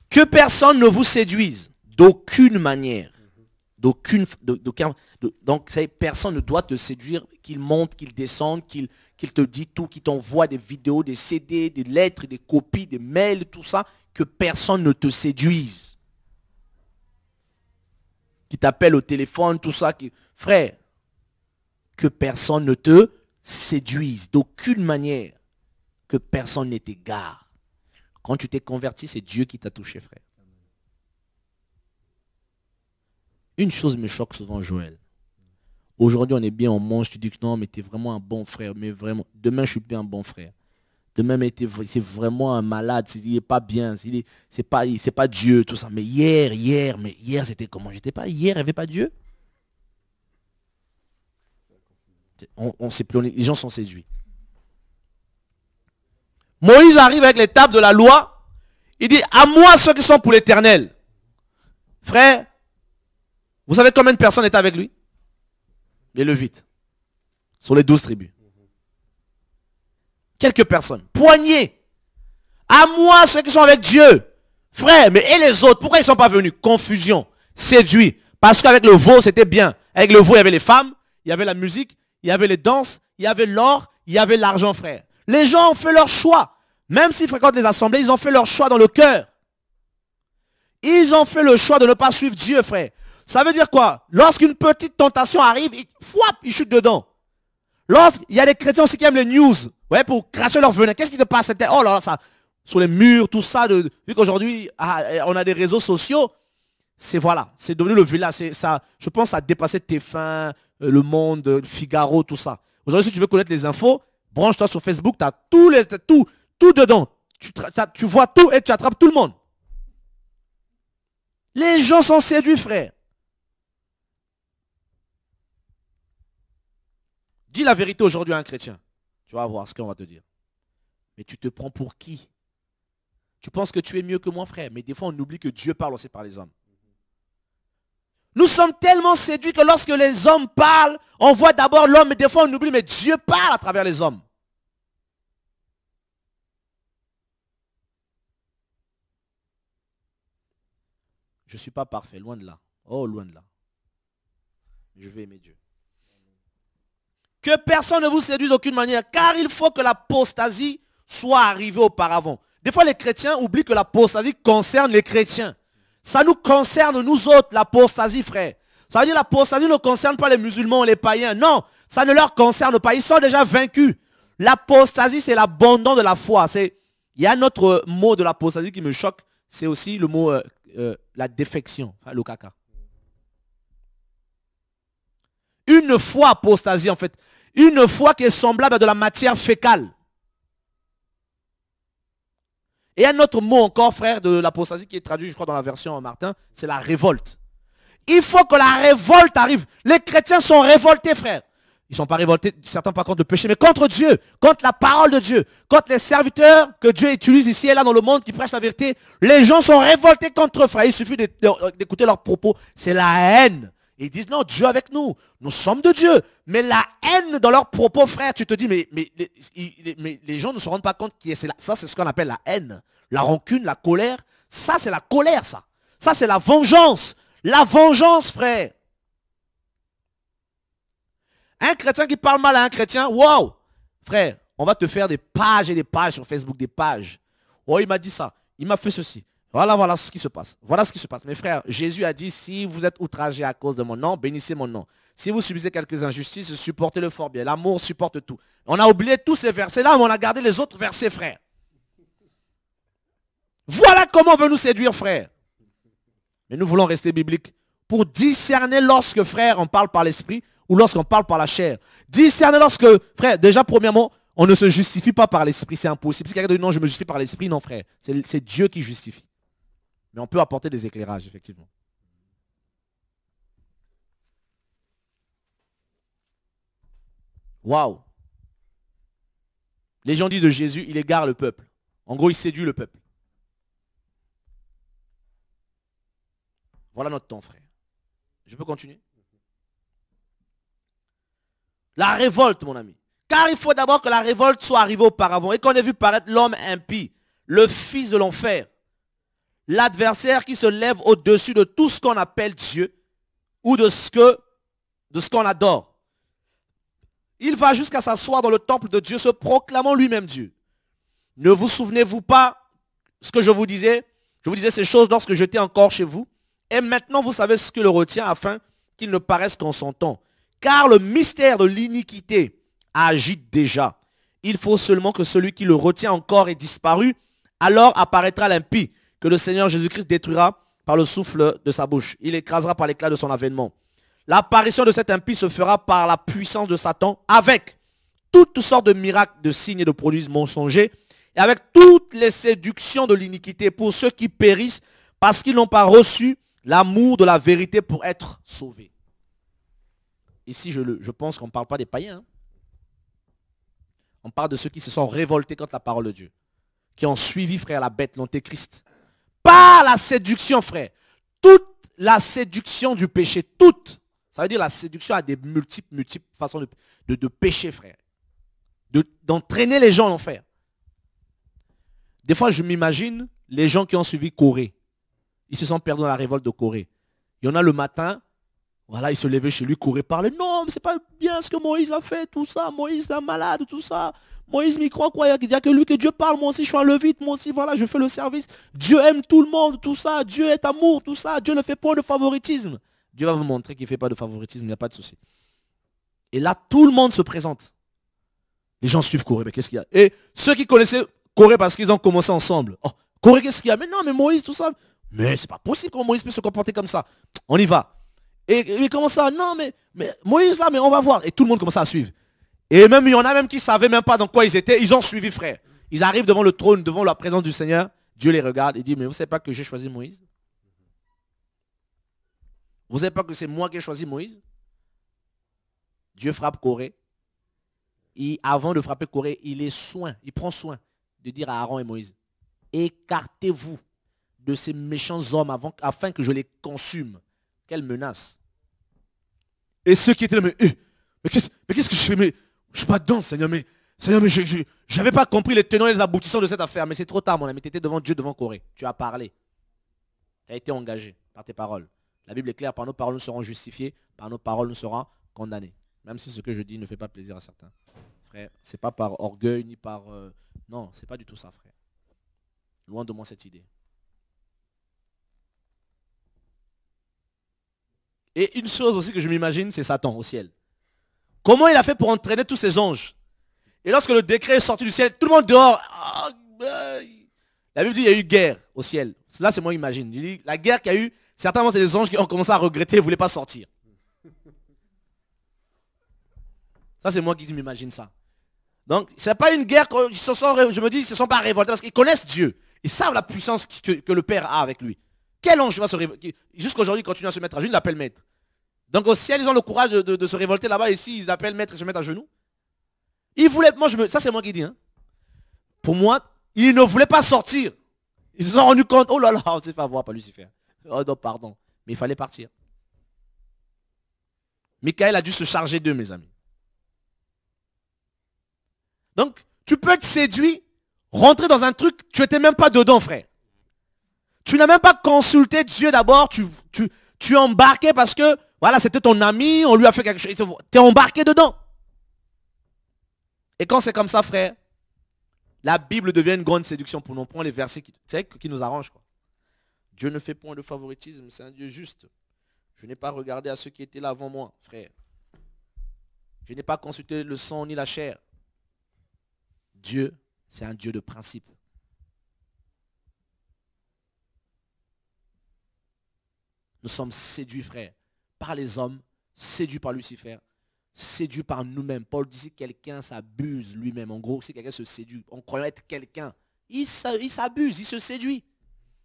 Que personne ne vous séduise d'aucune manière. Donc personne ne doit te séduire, qu'il monte, qu'il descende, qu'il te dit tout, qu'il t'envoie des vidéos, des CD, des lettres, des copies, des mails, tout ça. Que personne ne te séduise. Qui t'appelle au téléphone, tout ça. Frère, que personne ne te séduise d'aucune manière, que personne ne t'égare. Quand tu t'es converti, c'est Dieu qui t'a touché, frère. Une chose me choque souvent, Joël. Aujourd'hui, on est bien, on mange, tu dis que non, mais tu es vraiment un bon frère, mais vraiment, demain, je suis plus un bon frère. Demain, mais c'est vraiment un malade, il n'est pas bien, c'est pas Dieu, tout ça. Mais hier, c'était comment? J'étais pas, hier, il n'y avait pas Dieu? On sait plus, les gens sont séduits. Moïse arrive avec les tables de la loi. Il dit, à moi ceux qui sont pour l'éternel. Frère, vous savez combien de personnes étaient avec lui? Les Lévites. Sur les 12 tribus. Quelques personnes. Poignées. À moi ceux qui sont avec Dieu. Frère, mais et les autres, pourquoi ils ne sont pas venus? Confusion. Séduits. Parce qu'avec le veau, c'était bien. Avec le veau, il y avait les femmes, il y avait la musique, il y avait les danses, il y avait l'or, il y avait l'argent, frère. Les gens ont fait leur choix. Même s'ils fréquentent les assemblées, ils ont fait leur choix dans le cœur. Ils ont fait le choix de ne pas suivre Dieu, frère. Ça veut dire quoi? Lorsqu'une petite tentation arrive, ils chutent dedans. Lorsqu'il y a des chrétiens aussi qui aiment les news, ouais, pour cracher leur venin. Qu'est-ce qui te passe? Oh là là, ça, sur les murs, tout ça, vu qu'aujourd'hui, on a des réseaux sociaux, c'est devenu le village. Je pense que ça a dépassé TF1, Le Monde, Figaro, tout ça. Aujourd'hui, si tu veux connaître les infos, branche-toi sur Facebook, tu as tout dedans. Tu vois tout et tu attrapes tout le monde. Les gens sont séduits, frère. Dis la vérité aujourd'hui à un chrétien. Tu vas voir ce qu'on va te dire. Mais tu te prends pour qui? Tu penses que tu es mieux que moi, frère. Mais des fois, on oublie que Dieu parle aussi par les hommes. Nous sommes tellement séduits que lorsque les hommes parlent, on voit d'abord l'homme, mais des fois on oublie, mais Dieu parle à travers les hommes. Je ne suis pas parfait, loin de là. Oh, loin de là. Je vais aimer Dieu. Que personne ne vous séduise d'aucune manière, car il faut que l'apostasie soit arrivée auparavant. Des fois, les chrétiens oublient que l'apostasie concerne les chrétiens. Ça nous concerne, nous autres, l'apostasie, frère. Ça veut dire que l'apostasie ne concerne pas les musulmans ou les païens. Non, ça ne leur concerne pas. Ils sont déjà vaincus. L'apostasie, c'est l'abandon de la foi. Il y a un autre mot de l'apostasie qui me choque. C'est aussi le mot la défection, enfin, le caca. Une foi apostasie, en fait. Une foi qui est semblable à de la matière fécale. Et un autre mot encore, frère, de l'apostasie qui est traduit, je crois, dans la version Martin, c'est la révolte. Il faut que la révolte arrive. Les chrétiens sont révoltés, frère. Ils ne sont pas révoltés, certains pas contre le péché, mais contre Dieu, contre la parole de Dieu, contre les serviteurs que Dieu utilise ici et là dans le monde qui prêchent la vérité. Les gens sont révoltés contre eux, frère. Il suffit d'écouter leurs propos. C'est la haine. Et ils disent, non, Dieu avec nous. Nous sommes de Dieu. Mais la haine dans leurs propos, frère, tu te dis, mais les gens ne se rendent pas compte que ça, c'est ce qu'on appelle la haine. La rancune, la colère. Ça, c'est la colère, ça. Ça, c'est la vengeance. La vengeance, frère. Un chrétien qui parle mal à un chrétien, wow, frère, on va te faire des pages et des pages sur Facebook, des pages. Oh, il m'a dit ça, il m'a fait ceci. Voilà ce qui se passe. Voilà ce qui se passe. Mes frères, Jésus a dit, si vous êtes outragés à cause de mon nom, bénissez mon nom. Si vous subissez quelques injustices, supportez-le fort bien. L'amour supporte tout. On a oublié tous ces versets-là, mais on a gardé les autres versets, frère. Voilà comment on veut nous séduire, frère. Mais nous voulons rester bibliques pour discerner lorsque, frère, on parle par l'esprit ou lorsqu'on parle par la chair. Discerner lorsque, frère, déjà premièrement, on ne se justifie pas par l'esprit, c'est impossible. Si quelqu'un dit non, je me justifie par l'esprit, non, frère, c'est Dieu qui justifie. Mais on peut apporter des éclairages, effectivement. Waouh. Les gens disent de Jésus, il égare le peuple. En gros, il séduit le peuple. Voilà notre temps, frère. Je peux continuer? La révolte, mon ami. Car il faut d'abord que la révolte soit arrivée auparavant et qu'on ait vu paraître l'homme impie, le fils de l'enfer, l'adversaire qui se lève au-dessus de tout ce qu'on appelle Dieu ou de ce qu'on adore. Il va jusqu'à s'asseoir dans le temple de Dieu, se proclamant lui-même Dieu. Ne vous souvenez-vous pas ce que je vous disais? Je vous disais ces choses lorsque j'étais encore chez vous. Et maintenant, vous savez ce que le retient afin qu'il ne paraisse qu'en son temps. Car le mystère de l'iniquité agite déjà. Il faut seulement que celui qui le retient encore ait disparu. Alors apparaîtra l'impie que le Seigneur Jésus-Christ détruira par le souffle de sa bouche. Il écrasera par l'éclat de son avènement. L'apparition de cet impie se fera par la puissance de Satan avec toutes sortes de miracles, de signes et de produits mensongers et avec toutes les séductions de l'iniquité pour ceux qui périssent parce qu'ils n'ont pas reçu l'amour de la vérité pour être sauvés. Ici, je pense qu'on ne parle pas des païens. Hein. On parle de ceux qui se sont révoltés contre la parole de Dieu. Qui ont suivi, frère, la bête, l'antéchrist. Par la séduction, frère. Toute la séduction du péché. Toute. Ça veut dire la séduction a des multiples façons de pécher, frère. D'entraîner les gens en enfer. Des fois, je m'imagine les gens qui ont suivi Corée. Ils se sont perdus dans la révolte de Corée. Il y en a le matin, voilà, il se levait chez lui, Corée parlait. Non, mais c'est pas bien ce que Moïse a fait, tout ça. Moïse est un malade, tout ça. Moïse m'y croit, quoi. Il n'y a que lui que Dieu parle. Moi aussi, je suis un levite. Moi aussi, voilà, je fais le service. Dieu aime tout le monde, tout ça. Dieu est amour, tout ça. Dieu ne fait pas de favoritisme. Dieu va vous montrer qu'il ne fait pas de favoritisme, il n'y a pas de souci. Et là, tout le monde se présente. Les gens suivent Corée, mais qu'est-ce qu'il y a? Et ceux qui connaissaient Corée parce qu'ils ont commencé ensemble. Oh, Corée, qu'est-ce qu'il y a? Mais non, mais Moïse, tout ça. Mais c'est pas possible que Moïse puisse se comporter comme ça. On y va. Et comment ça? Non, mais Moïse là, mais on va voir. Et tout le monde commence à suivre. Et même, il y en a même qui ne savaient même pas dans quoi ils étaient. Ils ont suivi, frère. Ils arrivent devant le trône, devant la présence du Seigneur. Dieu les regarde et dit, mais vous ne savez pas que j'ai choisi Moïse? Vous ne savez pas que c'est moi qui ai choisi Moïse? Dieu frappe Corée. avant de frapper Corée, il prend soin de dire à Aaron et Moïse, écartez-vous de ces méchants hommes afin que je les consume. Quelle menace. Et ceux qui étaient là, mais qu'est-ce que je fais? Mais je suis pas dedans, Seigneur, mais je n'avais pas compris les tenants et les aboutissants de cette affaire. Mais c'est trop tard, mon ami. Tu étais devant Dieu, devant Corée. Tu as parlé. Tu as été engagé par tes paroles. La Bible est claire, par nos paroles nous serons justifiés, par nos paroles nous serons condamnés. Même si ce que je dis ne fait pas plaisir à certains. Frère, c'est pas par orgueil ni par... non, c'est pas du tout ça, frère. Loin de moi cette idée. Et une chose aussi que je m'imagine, c'est Satan au ciel. Comment il a fait pour entraîner tous ces anges? Et lorsque le décret est sorti du ciel, tout le monde dehors. La Bible dit qu'il y a eu guerre au ciel. Là, c'est moi qui imagine. Il dit, la guerre qu'il y a eu, certainement c'est les anges qui ont commencé à regretter et ne voulaient pas sortir. Ça, c'est moi qui m'imagine ça. Donc, ce n'est pas une guerre, je me dis, ils ne se sont pas révoltés parce qu'ils connaissent Dieu. Ils savent la puissance que le Père a avec lui. Quel ange va se révolter? Jusqu'aujourd'hui, il continue à se mettre à genoux, il l'appelle maître. Donc au ciel, ils ont le courage de se révolter là-bas. Ici, ils appellent maître et se mettent à genoux. Ils voulaient, ça c'est moi qui dis. Hein. Pour moi, ils ne voulaient pas sortir. Ils se sont rendus compte, oh là là, on s'est fait avoir par Lucifer. Oh non, pardon. Mais il fallait partir. Michael a dû se charger d'eux, mes amis. Donc, tu peux être séduit, rentrer dans un truc, tu n'étais même pas dedans, frère. Tu n'as même pas consulté Dieu d'abord, tu es embarqué parce que, voilà, c'était ton ami, on lui a fait quelque chose, tu es embarqué dedans. Et quand c'est comme ça, frère, la Bible devient une grande séduction pour nous. On prend les versets qui nous arrangent. Quoi. Dieu ne fait point de favoritisme, c'est un Dieu juste. Je n'ai pas regardé à ceux qui étaient là avant moi, frère. Je n'ai pas consulté le sang ni la chair. Dieu, c'est un Dieu de principe. Nous sommes séduits, frère, par les hommes, séduits par Lucifer, séduits par nous-mêmes. Paul dit si quelqu'un s'abuse lui-même, en gros, si quelqu'un se séduit, en croyant être quelqu'un, il s'abuse, il se séduit.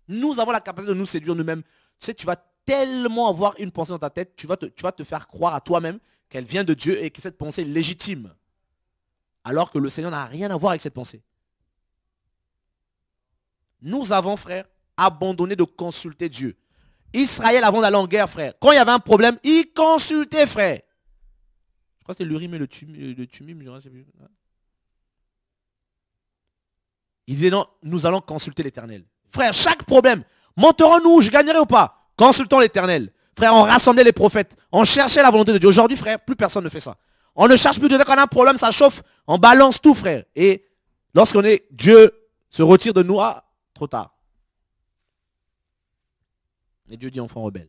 Nous avons la capacité de nous séduire nous-mêmes. Tu sais, tu vas tellement avoir une pensée dans ta tête, tu vas te faire croire à toi-même qu'elle vient de Dieu et que cette pensée est légitime. Alors que le Seigneur n'a rien à voir avec cette pensée. Nous avons, frère, abandonné de consulter Dieu. Israël, avant d'aller en guerre, frère, quand il y avait un problème, il consultait, frère. Je crois que c'est l'Urim et le Tumim. Il disait non, nous allons consulter l'Éternel. Frère, chaque problème, monterons-nous, je gagnerai ou pas? Consultons l'Éternel. Frère, on rassemblait les prophètes, on cherchait la volonté de Dieu. Aujourd'hui, frère, plus personne ne fait ça. On ne cherche plus de Dieu. Quand on a un problème, ça chauffe, on balance tout, frère. Et lorsqu'on est, Dieu se retire de nous, trop tard. Et Dieu dit enfant rebelle.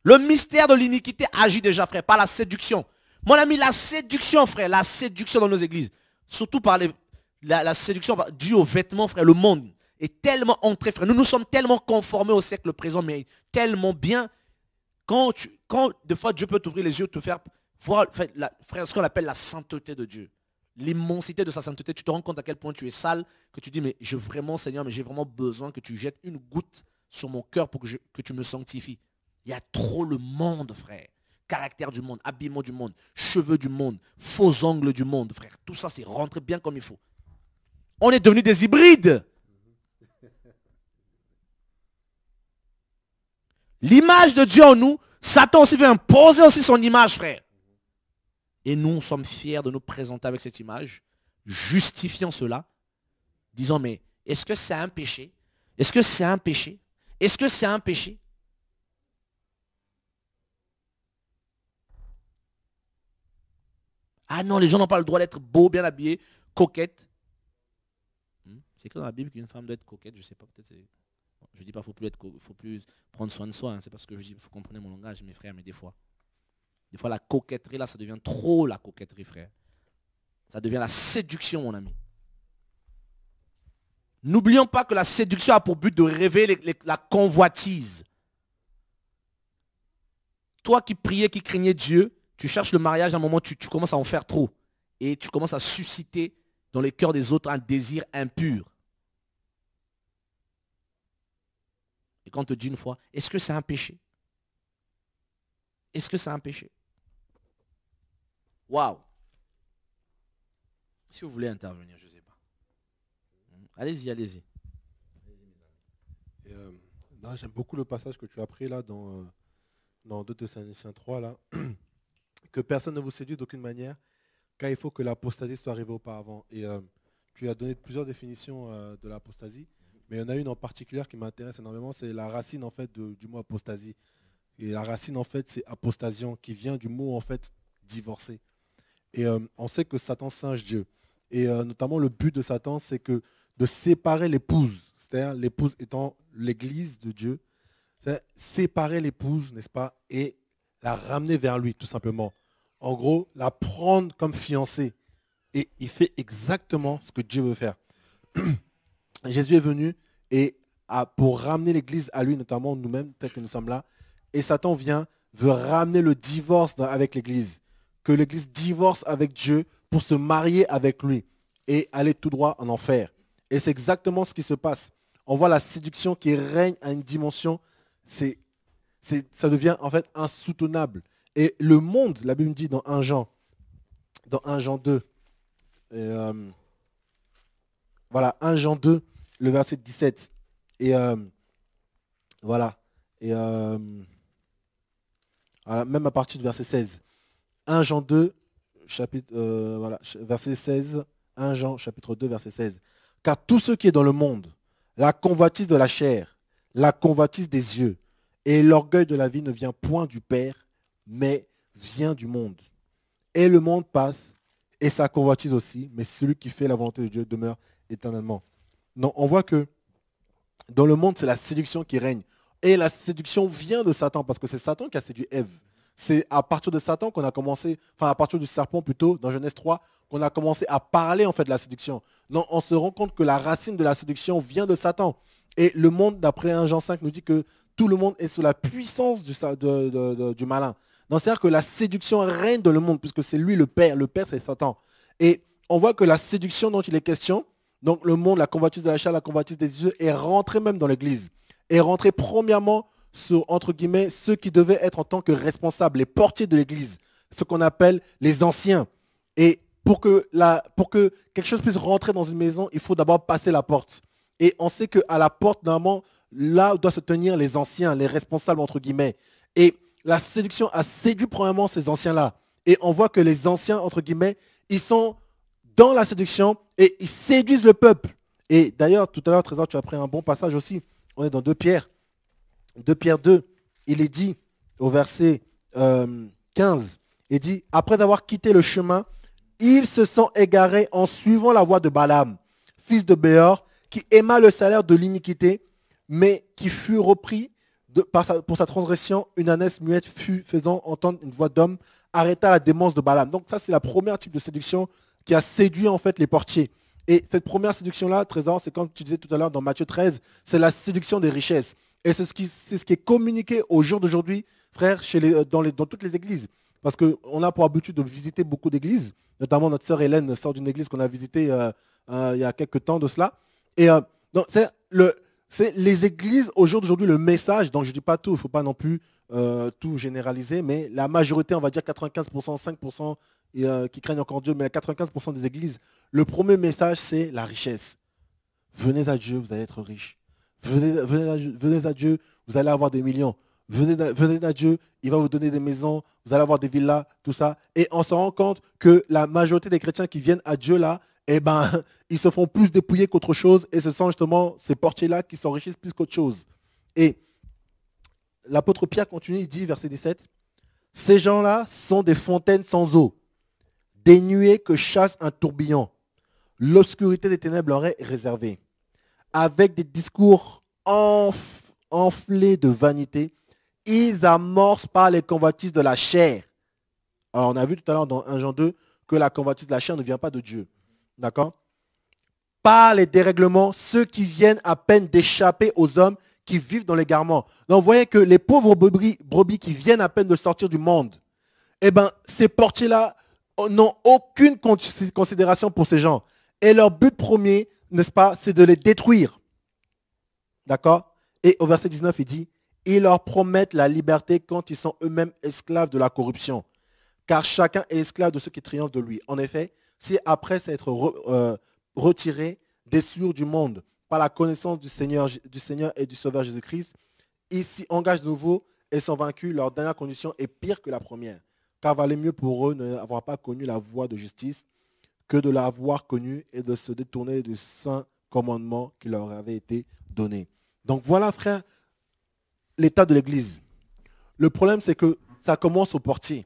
Le mystère de l'iniquité agit déjà, frère, par la séduction. Mon ami, la séduction, frère, la séduction dans nos églises, surtout par la séduction due aux vêtements, frère, le monde est tellement entré, frère. Nous nous sommes tellement conformés au siècle présent, mais tellement bien. Quand des fois Dieu peut t'ouvrir les yeux, te faire voir, frère, ce qu'on appelle la sainteté de Dieu. L'immensité de sa sainteté, tu te rends compte à quel point tu es sale, que tu dis, mais j'ai vraiment, Seigneur, mais j'ai vraiment besoin que tu jettes une goutte sur mon cœur pour que tu me sanctifies. Il y a trop le monde, frère. Caractère du monde, habillement du monde, cheveux du monde, faux ongles du monde, frère. Tout ça, c'est rentré bien comme il faut. On est devenus des hybrides. L'image de Dieu en nous, Satan aussi veut imposer aussi son image, frère. Et nous sommes fiers de nous présenter avec cette image, justifiant cela, disant, mais est-ce que c'est un péché? Est-ce que c'est un péché? Est-ce que c'est un péché? Ah non, les gens n'ont pas le droit d'être beaux, bien habillés, coquettes. C'est que dans la Bible qu'une femme doit être coquette, je ne sais pas, peut-être c'est... Je ne dis pas qu'il ne faut plus prendre soin de soi, hein. C'est parce que je dis, il faut comprendre mon langage, mes frères, mais des fois la coquetterie, là, ça devient trop la coquetterie, frère. Ça devient la séduction, mon ami. N'oublions pas que la séduction a pour but de révéler la convoitise. Toi qui priais, qui craignais Dieu, tu cherches le mariage, à un moment, tu commences à en faire trop. Et tu commences à susciter dans les cœurs des autres un désir impur. Et quand on te dit une fois, est-ce que c'est un péché? Est-ce que c'est un péché? Waouh! Si vous voulez intervenir, je ne sais pas. Allez-y, allez-y. J'aime beaucoup le passage que tu as pris là dans 2 Thessaloniciens 3, là, que personne ne vous séduise d'aucune manière, car il faut que l'apostasie soit arrivée auparavant. Et tu as donné plusieurs définitions de l'apostasie, mais il y en a une en particulier qui m'intéresse énormément, c'est la racine en fait du mot apostasie. Et la racine en fait c'est apostasion, qui vient du mot en fait divorcer. Et on sait que Satan singe Dieu. Et notamment le but de Satan, c'est que de séparer l'épouse, c'est-à-dire l'épouse étant l'église de Dieu, c'est séparer l'épouse, n'est-ce pas, et la ramener vers lui, tout simplement. En gros, la prendre comme fiancée. Et il fait exactement ce que Dieu veut faire. Jésus est venu et pour ramener l'église à lui, notamment nous-mêmes, tels que nous sommes là. Et Satan veut ramener le divorce avec l'église. Que l'église divorce avec Dieu pour se marier avec lui et aller tout droit en enfer. Et c'est exactement ce qui se passe. On voit la séduction qui règne à une dimension, ça devient en fait insoutenable. Et le monde, la Bible dit dans 1 Jean 2, voilà, 1 Jean 2, le verset 17. Et voilà. Et voilà, même à partir du verset 16. 1 Jean 2, chapitre, voilà, verset 16. 1 Jean, chapitre 2, verset 16. Car tout ce qui est dans le monde, la convoitise de la chair, la convoitise des yeux et l'orgueil de la vie ne vient point du Père, mais vient du monde. Et le monde passe, et sa convoitise aussi, mais celui qui fait la volonté de Dieu demeure éternellement. Non, on voit que dans le monde, c'est la séduction qui règne. Et la séduction vient de Satan, parce que c'est Satan qui a séduit Ève. C'est à partir de Satan qu'on a commencé, enfin à partir du serpent plutôt, dans Genèse 3, qu'on a commencé à parler en fait de la séduction. Non, on se rend compte que la racine de la séduction vient de Satan. Et le monde, d'après 1 Jean 5, nous dit que tout le monde est sous la puissance du malin. Donc c'est-à-dire que la séduction règne dans le monde, puisque c'est lui le Père. Le Père, c'est Satan. Et on voit que la séduction dont il est question, donc le monde, la convoitise de la chair, la convoitise des yeux, est rentrée même dans l'Église. Est rentrée premièrement sur, entre guillemets, ceux qui devaient être en tant que responsables, les portiers de l'Église, ce qu'on appelle les anciens. Et pour que quelque chose puisse rentrer dans une maison, il faut d'abord passer la porte. Et on sait qu'à la porte, normalement, là doivent se tenir les anciens, les responsables, entre guillemets. Et la séduction a séduit premièrement ces anciens-là. Et on voit que les anciens, entre guillemets, ils sont dans la séduction et ils séduisent le peuple. Et d'ailleurs, tout à l'heure, Trésor, tu as pris un bon passage aussi. On est dans 2 Pierre. 2 Pierre 2, il est dit au verset 15, il dit, après avoir quitté le chemin, ils se sont égarés en suivant la voie de Balaam, fils de Béor, qui aima le salaire de l'iniquité, mais qui fut repris pour sa transgression. Une ânesse muette fut faisant entendre une voix d'homme, arrêta la démence de Balaam. Donc ça, c'est la première type de séduction qui a séduit en fait les portiers. Et cette première séduction-là, Trésor, c'est comme tu disais tout à l'heure dans Matthieu 13, c'est la séduction des richesses. Et c'est ce qui est communiqué au jour d'aujourd'hui, frère, dans toutes les églises. Parce qu'on a pour habitude de visiter beaucoup d'églises, notamment notre sœur Hélène sort d'une église qu'on a visitée il y a quelques temps de cela. Et donc, c'est les églises, au jour d'aujourd'hui, le message, donc je ne dis pas tout, il ne faut pas non plus tout généraliser, mais la majorité, on va dire 95%, 5% qui craignent encore Dieu, mais 95% des églises, le premier message, c'est la richesse. Venez à Dieu, vous allez être riches. Venez à Dieu, vous allez avoir des millions. Venez à Dieu, il va vous donner des maisons, vous allez avoir des villas, tout ça. Et on se rend compte que la majorité des chrétiens qui viennent à Dieu là, eh ben, ils se font plus dépouiller qu'autre chose et ce sont justement ces portiers-là qui s'enrichissent plus qu'autre chose. Et l'apôtre Pierre continue, il dit, verset 17, « Ces gens-là sont des fontaines sans eau, des nuées que chasse un tourbillon. L'obscurité des ténèbres leur est réservée. Avec des discours enflés de vanité, ils amorcent par les convoitises de la chair. » Alors on a vu tout à l'heure dans 1 Jean 2 que la convoitise de la chair ne vient pas de Dieu. D'accord? Par les dérèglements, ceux qui viennent à peine d'échapper aux hommes qui vivent dans l'égarement. Donc vous voyez que les pauvres brebis qui viennent à peine de sortir du monde, eh ben, ces portiers-là n'ont aucune considération pour ces gens. Et leur but premier, n'est-ce pas, c'est de les détruire. D'accord? Et au verset 19, il dit, « Ils leur promettent la liberté quand ils sont eux-mêmes esclaves de la corruption. Car chacun est esclave de ceux qui triomphent de lui. » En effet, si après c'est être retiré, déçu du monde par la connaissance du Seigneur et du Sauveur Jésus-Christ, ils s'y engagent de nouveau et sont vaincus, leur dernière condition est pire que la première. Car valait mieux pour eux de n'avoir pas connu la voie de justice que de l'avoir connue et de se détourner du saint commandement qui leur avait été donné. Donc voilà, frère, l'état de l'Église. Le problème, c'est que ça commence au portier.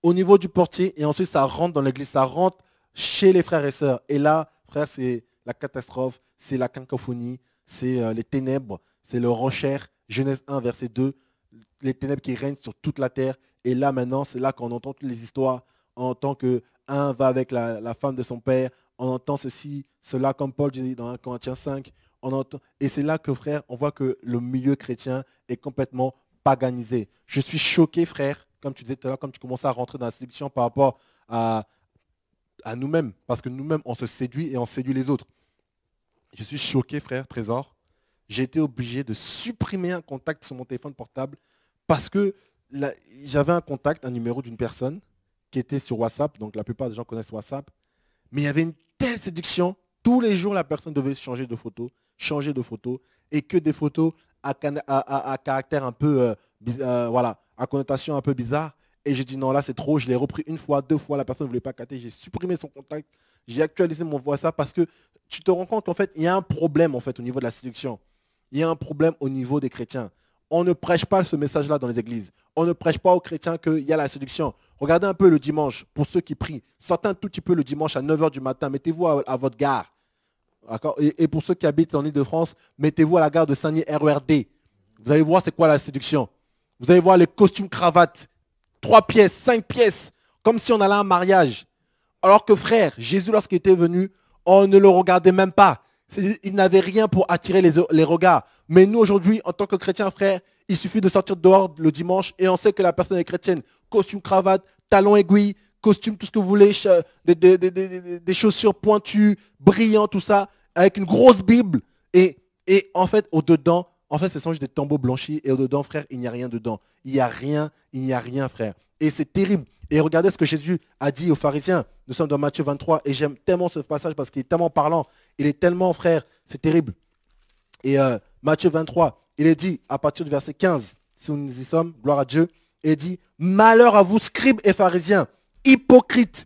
Au niveau du portier, et ensuite ça rentre dans l'Église, ça rentre chez les frères et sœurs. Et là, frère, c'est la catastrophe, c'est la cacophonie, c'est les ténèbres, c'est le renchér. Genèse 1, verset 2, les ténèbres qui règnent sur toute la terre. Et là, maintenant, c'est là qu'on entend toutes les histoires. On entend qu'un va avec la femme de son père. On entend ceci, cela, comme Paul dit dans 1 Corinthiens 5. On entend, et c'est là que, frère, on voit que le milieu chrétien est complètement paganisé. Je suis choqué, frère, comme tu disais tout à l'heure, comme tu commençais à rentrer dans la séduction par rapport à nous-mêmes. Parce que nous-mêmes, on se séduit et on séduit les autres. Je suis choqué, frère, Trésor. J'ai été obligé de supprimer un contact sur mon téléphone portable parce que j'avais un contact, un numéro d'une personne qui était sur WhatsApp. Donc la plupart des gens connaissent WhatsApp. Mais il y avait une telle séduction. Tous les jours, la personne devait changer de photo, et que des photos à caractère un peu, voilà, à connotation un peu bizarre. Et j'ai dit non, là c'est trop. Je l'ai repris une fois, deux fois. La personne ne voulait pas capter. J'ai supprimé son contact. J'ai actualisé mon WhatsApp parce que tu te rends compte qu'en fait, il y a un problème en fait au niveau de la séduction. Il y a un problème au niveau des chrétiens. On ne prêche pas ce message-là dans les églises. On ne prêche pas aux chrétiens qu'il y a la séduction. Regardez un peu le dimanche, pour ceux qui prient. Sortez un tout petit peu le dimanche à 9 h du matin. Mettez-vous à votre gare. Et pour ceux qui habitent en Ile-de-France, mettez-vous à la gare de Saint-Denis RERD. Vous allez voir c'est quoi la séduction. Vous allez voir les costumes cravates. 3 pièces, 5 pièces. Comme si on allait à un mariage. Alors que frère, Jésus, lorsqu'il était venu, on ne le regardait même pas. Il n'avait rien pour attirer les regards. Mais nous, aujourd'hui, en tant que chrétiens, frère, il suffit de sortir dehors le dimanche et on sait que la personne est chrétienne. Costume, cravate, talons aiguilles, costume, tout ce que vous voulez, des chaussures pointues, brillantes, tout ça, avec une grosse Bible. Et en fait, au-dedans, ce sont juste des tombeaux blanchis. Et au-dedans, frère, il n'y a rien dedans. Il n'y a rien, frère. Et c'est terrible. Et regardez ce que Jésus a dit aux pharisiens. Nous sommes dans Matthieu 23 et j'aime tellement ce passage parce qu'il est tellement parlant. Il est tellement, frère, c'est terrible. Et Matthieu 23, il est dit à partir du verset 15, si nous y sommes, gloire à Dieu, il dit « Malheur à vous, scribes et pharisiens, hypocrites,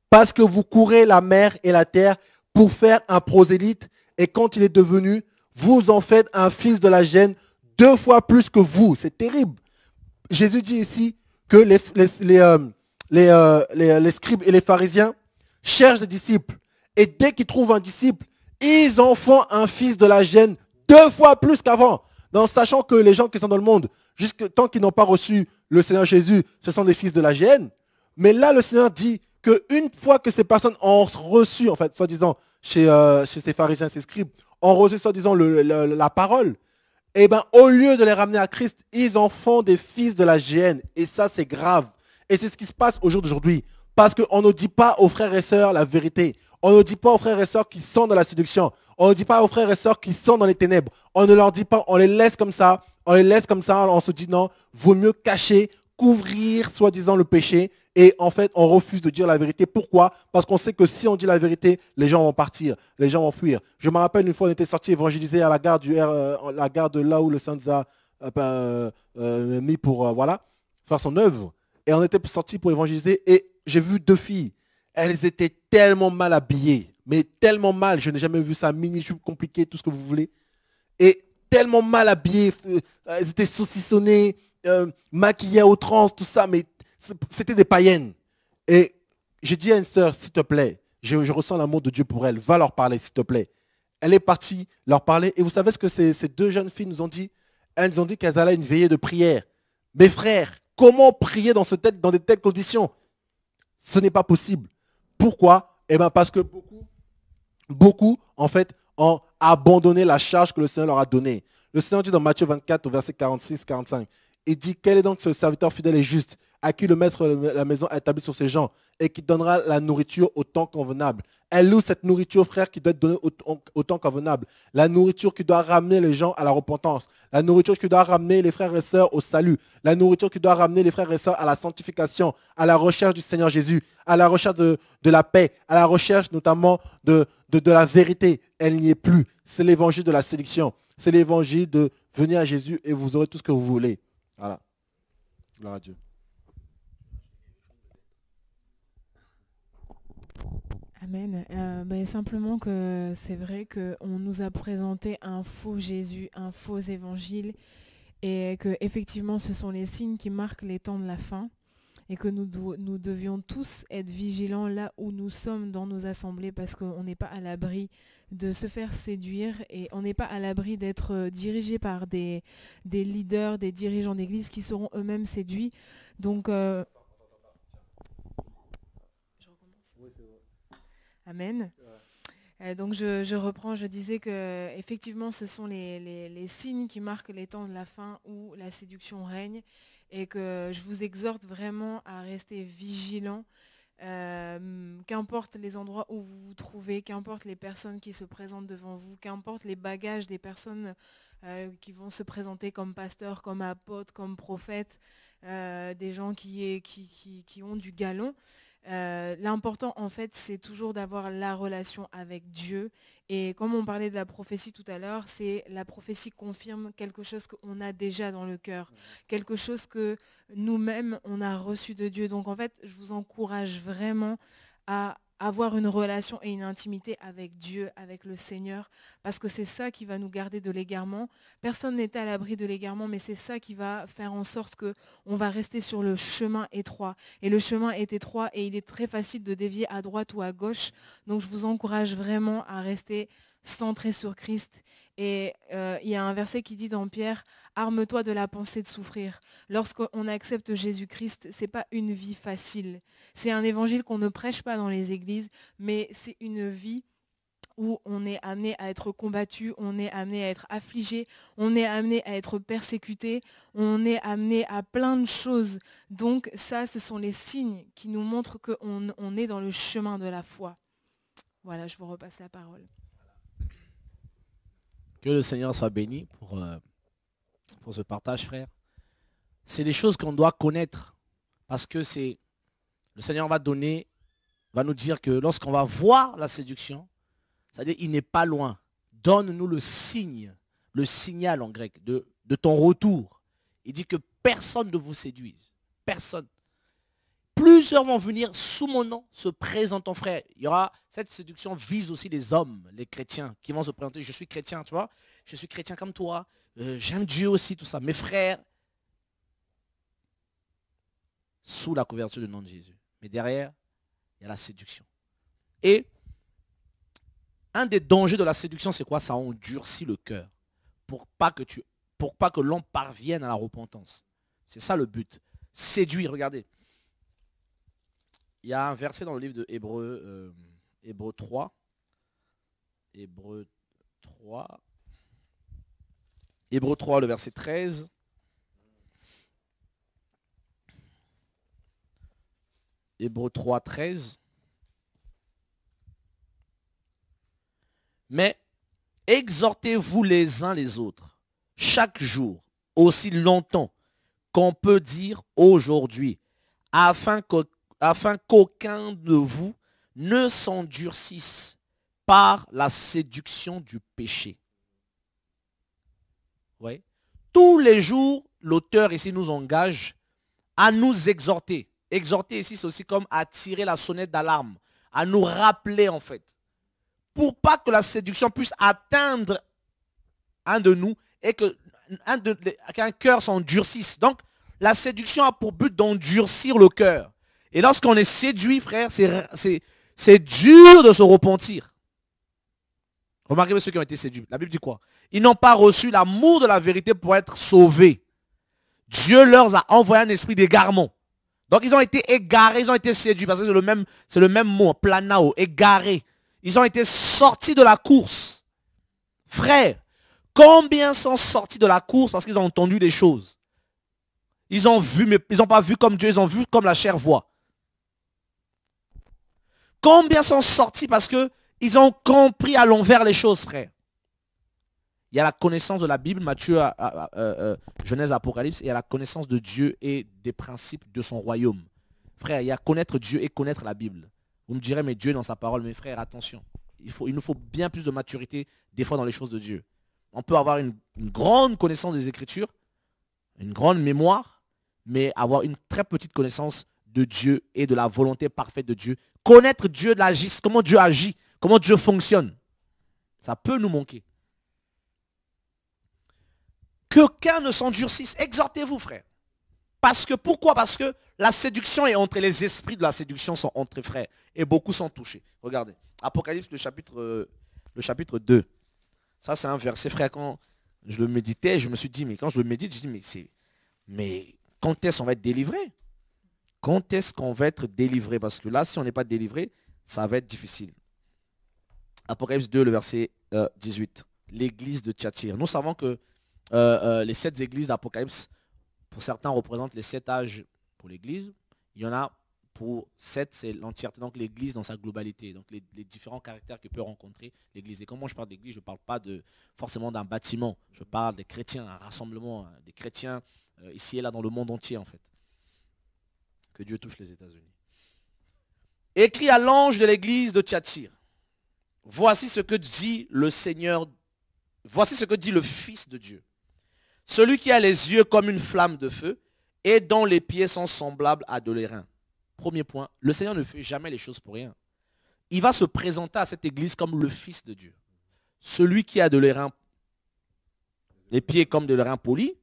parce que vous courez la mer et la terre pour faire un prosélyte et quand il est devenu, vous en faites un fils de la gêne 2 fois plus que vous. » C'est terrible. Jésus dit ici que les scribes et les pharisiens cherchent des disciples. Et dès qu'ils trouvent un disciple, ils en font un fils de la gêne 2 fois plus qu'avant. Donc, sachant que les gens qui sont dans le monde, jusque tant qu'ils n'ont pas reçu le Seigneur Jésus, ce sont des fils de la gêne. Mais là, le Seigneur dit qu'une fois que ces personnes ont reçu, en fait, soi-disant, chez ces pharisiens, ces scribes, ont reçu, soi-disant, la parole, et bien, au lieu de les ramener à Christ, ils en font des fils de la gêne. Et ça, c'est grave. Et c'est ce qui se passe au jour d'aujourd'hui. Parce qu'on ne dit pas aux frères et sœurs la vérité. On ne dit pas aux frères et sœurs qui sont dans la séduction. On ne dit pas aux frères et sœurs qui sont dans les ténèbres. On ne leur dit pas, on les laisse comme ça. On se dit non, vaut mieux cacher, couvrir, soi-disant, le péché. Et en fait, on refuse de dire la vérité. Pourquoi? Parce qu'on sait que si on dit la vérité, les gens vont partir, les gens vont fuir. Je me rappelle une fois, on était sorti évangéliser à la gare de là où le Saint nous a mis pour faire son œuvre. Et on était sorti pour évangéliser et j'ai vu 2 filles. Elles étaient tellement mal habillées, mais tellement mal. Je n'ai jamais vu ça, mini-jupe compliquée, tout ce que vous voulez. Et tellement mal habillées, elles étaient saucissonnées, maquillées à outrance, tout ça, mais c'était des païennes. Et j'ai dit à une sœur, s'il te plaît, je ressens l'amour de Dieu pour elle, va leur parler, s'il te plaît. Elle est partie leur parler. Et vous savez ce que ces 2 jeunes filles nous ont dit? Elles nous ont dit qu'elles allaient à une veillée de prière. Mes frères, comment prier dans de telles conditions? Ce n'est pas possible. Pourquoi? Eh bien parce que beaucoup, en fait, ont abandonné la charge que le Seigneur leur a donnée. Le Seigneur dit dans Matthieu 24, au verset 46-45, il dit, quel est donc ce serviteur fidèle et juste à qui le maître de la maison a établi sur ses gens et qui donnera la nourriture au temps convenable. Elle loue cette nourriture, frère, qui doit être donnée au temps convenable. La nourriture qui doit ramener les gens à la repentance. La nourriture qui doit ramener les frères et sœurs au salut. La nourriture qui doit ramener les frères et sœurs à la sanctification, à la recherche du Seigneur Jésus, à la recherche de la paix, à la recherche notamment de la vérité. Elle n'y est plus. C'est l'évangile de la séduction. C'est l'évangile de venir à Jésus et vous aurez tout ce que vous voulez. Voilà. Gloire à Dieu. Amen. Simplement que c'est vrai qu'on nous a présenté un faux Jésus, un faux évangile, et que effectivement ce sont les signes qui marquent les temps de la fin, et que nous devions tous être vigilants là où nous sommes dans nos assemblées, parce qu'on n'est pas à l'abri de se faire séduire, et on n'est pas à l'abri d'être dirigé par des leaders, des dirigeants d'église qui seront eux-mêmes séduits. Donc, Amen. Donc je reprends, je disais que effectivement ce sont les signes qui marquent les temps de la fin où la séduction règne, et que je vous exhorte vraiment à rester vigilants, qu'importe les endroits où vous vous trouvez, qu'importe les personnes qui se présentent devant vous, qu'importe les bagages des personnes qui vont se présenter comme pasteurs, comme apôtres, comme prophètes, des gens qui ont du galon. L'important en fait c'est toujours d'avoir la relation avec Dieu, et comme on parlait de la prophétie tout à l'heure, c'est la prophétie confirme quelque chose qu'on a déjà dans le cœur, quelque chose que nous-mêmes on a reçu de Dieu. Donc en fait je vous encourage vraiment à avoir une relation et une intimité avec Dieu, avec le Seigneur, parce que c'est ça qui va nous garder de l'égarement. Personne n'est à l'abri de l'égarement, mais c'est ça qui va faire en sorte qu'on va rester sur le chemin étroit. Et le chemin est étroit et il est très facile de dévier à droite ou à gauche. Donc je vous encourage vraiment à rester centré sur Christ. Et il y a un verset qui dit dans Pierre, « Arme-toi de la pensée de souffrir ». Lorsqu'on accepte Jésus-Christ, ce n'est pas une vie facile. C'est un évangile qu'on ne prêche pas dans les églises, mais c'est une vie où on est amené à être combattu, on est amené à être affligé, on est amené à être persécuté, on est amené à plein de choses. Donc ça, ce sont les signes qui nous montrent qu'on est dans le chemin de la foi. Voilà, je vous repasse la parole. Que le Seigneur soit béni pour ce partage, frère. C'est des choses qu'on doit connaître, parce que le Seigneur va nous dire que lorsqu'on va voir la séduction, c'est-à-dire il n'est pas loin. Donne-nous le signe, le signal en grec, de ton retour. Il dit que personne ne vous séduise. Personne. Plusieurs vont venir sous mon nom, se présentant, frère. Il y aura, cette séduction vise aussi les hommes, les chrétiens, qui vont se présenter. Je suis chrétien, tu vois. Je suis chrétien comme toi. J'aime Dieu aussi, tout ça. Mes frères, sous la couverture du nom de Jésus. Mais derrière, il y a la séduction. Et un des dangers de la séduction, c'est quoi? Ça endurcit le cœur pour pas que l'on parvienne à la repentance. C'est ça le but. Séduire, regardez. Il y a un verset dans le livre de Hébreux 3. Hébreux 3, le verset 13. Hébreux 3, 13. Mais exhortez-vous les uns les autres, chaque jour, aussi longtemps qu'on peut dire aujourd'hui, afin qu'aucun de vous ne s'endurcisse par la séduction du péché. Ouais. Tous les jours, l'auteur ici nous engage à nous exhorter. Exhorter ici, c'est aussi comme attirer la sonnette d'alarme, à nous rappeler en fait, pour pas que la séduction puisse atteindre un de nous et qu'un cœur s'endurcisse. Donc, la séduction a pour but d'endurcir le cœur. Et lorsqu'on est séduit, frère, c'est dur de se repentir. Remarquez ceux qui ont été séduits. La Bible dit quoi? Ils n'ont pas reçu l'amour de la vérité pour être sauvés. Dieu leur a envoyé un esprit d'égarement. Donc ils ont été égarés, ils ont été séduits, parce que c'est le même mot, planao, égarés. Ils ont été sortis de la course. Frère, combien sont sortis de la course parce qu'ils ont entendu des choses? Ils ont vu, mais ils n'ont pas vu comme Dieu, ils ont vu comme la chair voit. Combien sont sortis parce que ils ont compris à l'envers les choses, frère. Il y a la connaissance de la Bible, Matthieu, Genèse, Apocalypse, et il y a la connaissance de Dieu et des principes de son royaume. Frère, il y a connaître Dieu et connaître la Bible. Vous me direz, mais Dieu est dans sa parole. Mais frère, attention. Il nous faut bien plus de maturité des fois dans les choses de Dieu. On peut avoir une grande connaissance des Écritures, une grande mémoire, mais avoir une très petite connaissance de Dieu et de la volonté parfaite de Dieu. Connaître Dieu, comment Dieu agit, comment Dieu fonctionne. Ça peut nous manquer. Qu'aucun ne s'endurcisse. Exhortez-vous, frère. Pourquoi? Parce que la séduction est entrée, les esprits de la séduction sont entrés, frère. Et beaucoup sont touchés. Regardez. Apocalypse, le chapitre 2. Ça, c'est un verset, frère. Quand je le méditais, je me suis dit, mais quand je le médite, je dis, mais quand est-ce qu'on va être délivré? Quand est-ce qu'on va être délivré? Parce que là, si on n'est pas délivré, ça va être difficile. Apocalypse 2, le verset 18. L'église de Thyatire. Nous savons que les 7 églises d'Apocalypse, pour certains, représentent les 7 âges pour l'église. Il y en a pour 7, c'est l'entièreté, donc l'église dans sa globalité. Donc les différents caractères que peut rencontrer l'église. Et quand moi je parle d'église, je ne parle pas forcément d'un bâtiment. Je parle des chrétiens, un rassemblement des chrétiens ici et là dans le monde entier en fait. Que Dieu touche les États-Unis. Écrit à l'ange de l'église de Thyatire. Voici ce que dit le Seigneur. Voici ce que dit le Fils de Dieu. Celui qui a les yeux comme une flamme de feu et dont les pieds sont semblables à de l'airain. Premier point, le Seigneur ne fait jamais les choses pour rien. Il va se présenter à cette église comme le Fils de Dieu. Celui qui a de l'airain, les pieds comme de l'airain poli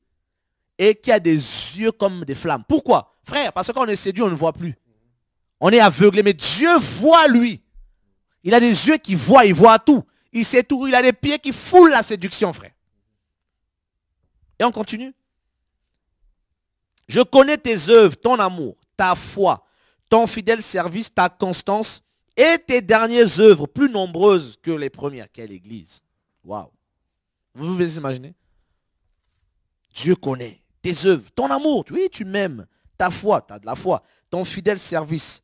et qui a des yeux comme des flammes. Pourquoi? Frère, parce que quand on est séduit, on ne voit plus. On est aveuglé, mais Dieu voit lui. Il a des yeux qui voient, il voit tout. Il sait tout, il a des pieds qui foulent la séduction, frère. Et on continue. Je connais tes œuvres, ton amour, ta foi, ton fidèle service, ta constance et tes dernières œuvres plus nombreuses que les premières. Quelle église. Waouh. Vous pouvez imaginer? Dieu connaît tes œuvres, ton amour, oui, tu m'aimes, ta foi, tu as de la foi, ton fidèle service,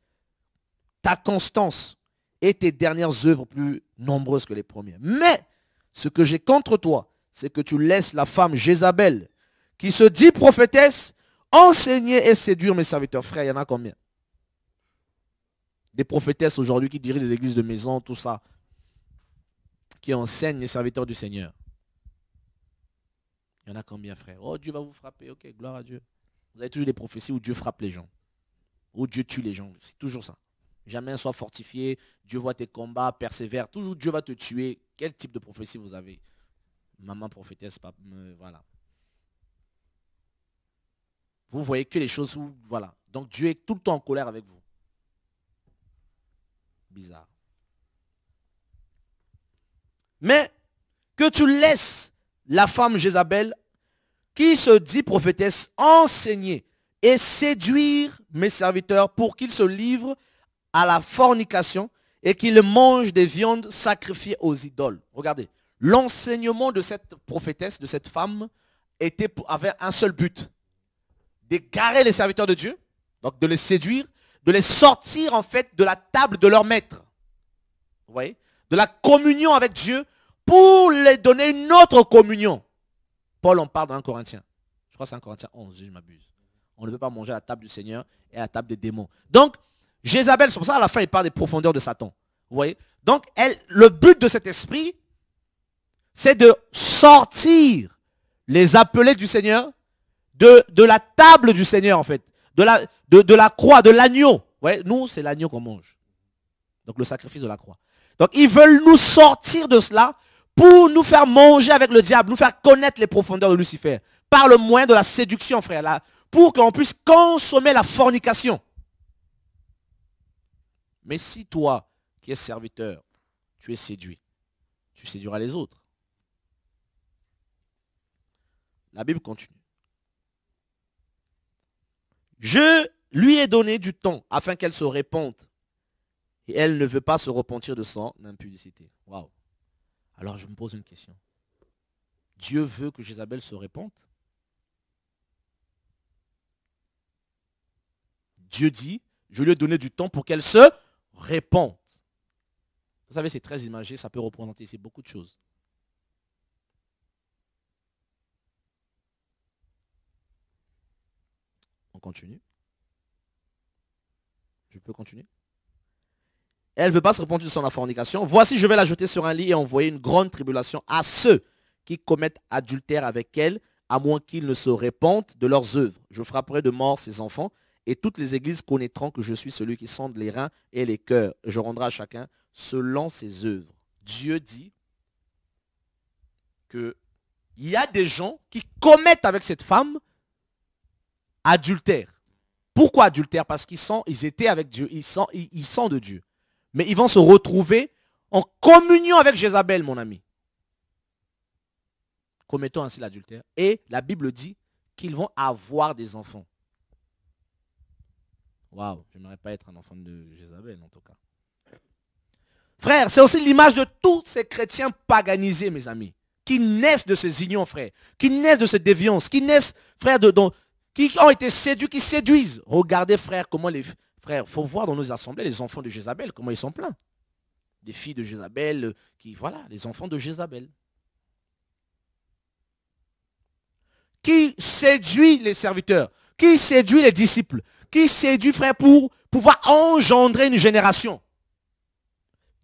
ta constance et tes dernières œuvres plus nombreuses que les premières. Mais ce que j'ai contre toi, c'est que tu laisses la femme Jézabel, qui se dit prophétesse, enseigner et séduire mes serviteurs. Frère, il y en a combien? Des prophétesses aujourd'hui qui dirigent des églises de maison, tout ça, qui enseignent les serviteurs du Seigneur. Il y en a combien, frère? Oh, Dieu va vous frapper, ok, gloire à Dieu. Vous avez toujours des prophéties où Dieu frappe les gens, où Dieu tue les gens, c'est toujours ça. Jamais sois fortifié, Dieu voit tes combats, persévère, toujours Dieu va te tuer. Quel type de prophétie vous avez? Maman prophétesse, papa, voilà. Vous voyez que les choses où, voilà. Donc Dieu est tout le temps en colère avec vous. Bizarre. Mais que tu laisses la femme Jézabel, qui se dit prophétesse, enseigner et séduire mes serviteurs pour qu'ils se livrent à la fornication et qu'ils mangent des viandes sacrifiées aux idoles. Regardez. L'enseignement de cette prophétesse, de cette femme, avait un seul but. D'égarer les serviteurs de Dieu, donc de les séduire, de les sortir en fait de la table de leur maître. Vous voyez? De la communion avec Dieu pour les donner une autre communion. Paul en parle dans 1 Corinthiens. Je crois que c'est 1 Corinthiens 11, si je m'abuse. On ne peut pas manger à la table du Seigneur et à la table des démons. Donc, Jézabel, c'est pour ça à la fin il parle des profondeurs de Satan. Vous voyez? Donc, le but de cet esprit, c'est de sortir les appelés du Seigneur de la table du Seigneur en fait. De la croix, de l'agneau. Ouais, nous, c'est l'agneau qu'on mange. Donc le sacrifice de la croix. Donc ils veulent nous sortir de cela pour nous faire manger avec le diable, nous faire connaître les profondeurs de Lucifer. Par le moyen de la séduction, frère. Là, pour qu'on puisse consommer la fornication. Mais si toi, qui es serviteur, tu es séduit, tu séduiras les autres. La Bible continue. Je lui ai donné du temps afin qu'elle se répande. Et elle ne veut pas se repentir de son impudicité. Waouh. Alors je me pose une question. Dieu veut que Jézabel se répande? Dieu dit, je lui ai donné du temps pour qu'elle se répande. Vous savez, c'est très imagé, ça peut représenter ici beaucoup de choses. On continue. Je peux continuer? Elle ne veut pas se repentir de son fornication. Voici, je vais la jeter sur un lit et envoyer une grande tribulation à ceux qui commettent adultère avec elle, à moins qu'ils ne se répandent de leurs œuvres. Je frapperai de mort ses enfants, et toutes les églises connaîtront que je suis celui qui sonde les reins et les cœurs. Et je rendrai à chacun selon ses œuvres. Dieu dit qu'il y a des gens qui commettent avec cette femme adultère. Pourquoi adultère? Parce qu'ils étaient avec Dieu, ils sont de Dieu. Mais ils vont se retrouver en communion avec Jézabel, mon ami. Commettant ainsi l'adultère. Et la Bible dit qu'ils vont avoir des enfants. Waouh, je n'aimerais pas être un enfant de Jézabel en tout cas. Frère, c'est aussi l'image de tous ces chrétiens paganisés, mes amis, qui naissent de ces unions, frère, qui naissent de ces déviances, qui naissent, frère, qui ont été séduits, qui séduisent. Regardez, frère, comment les frères, il faut voir dans nos assemblées les enfants de Jézabel, comment ils sont pleins. Des filles de Jézabel, voilà, les enfants de Jézabel. Qui séduit les serviteurs, qui séduit les disciples, qui séduit, frère, pour pouvoir engendrer une génération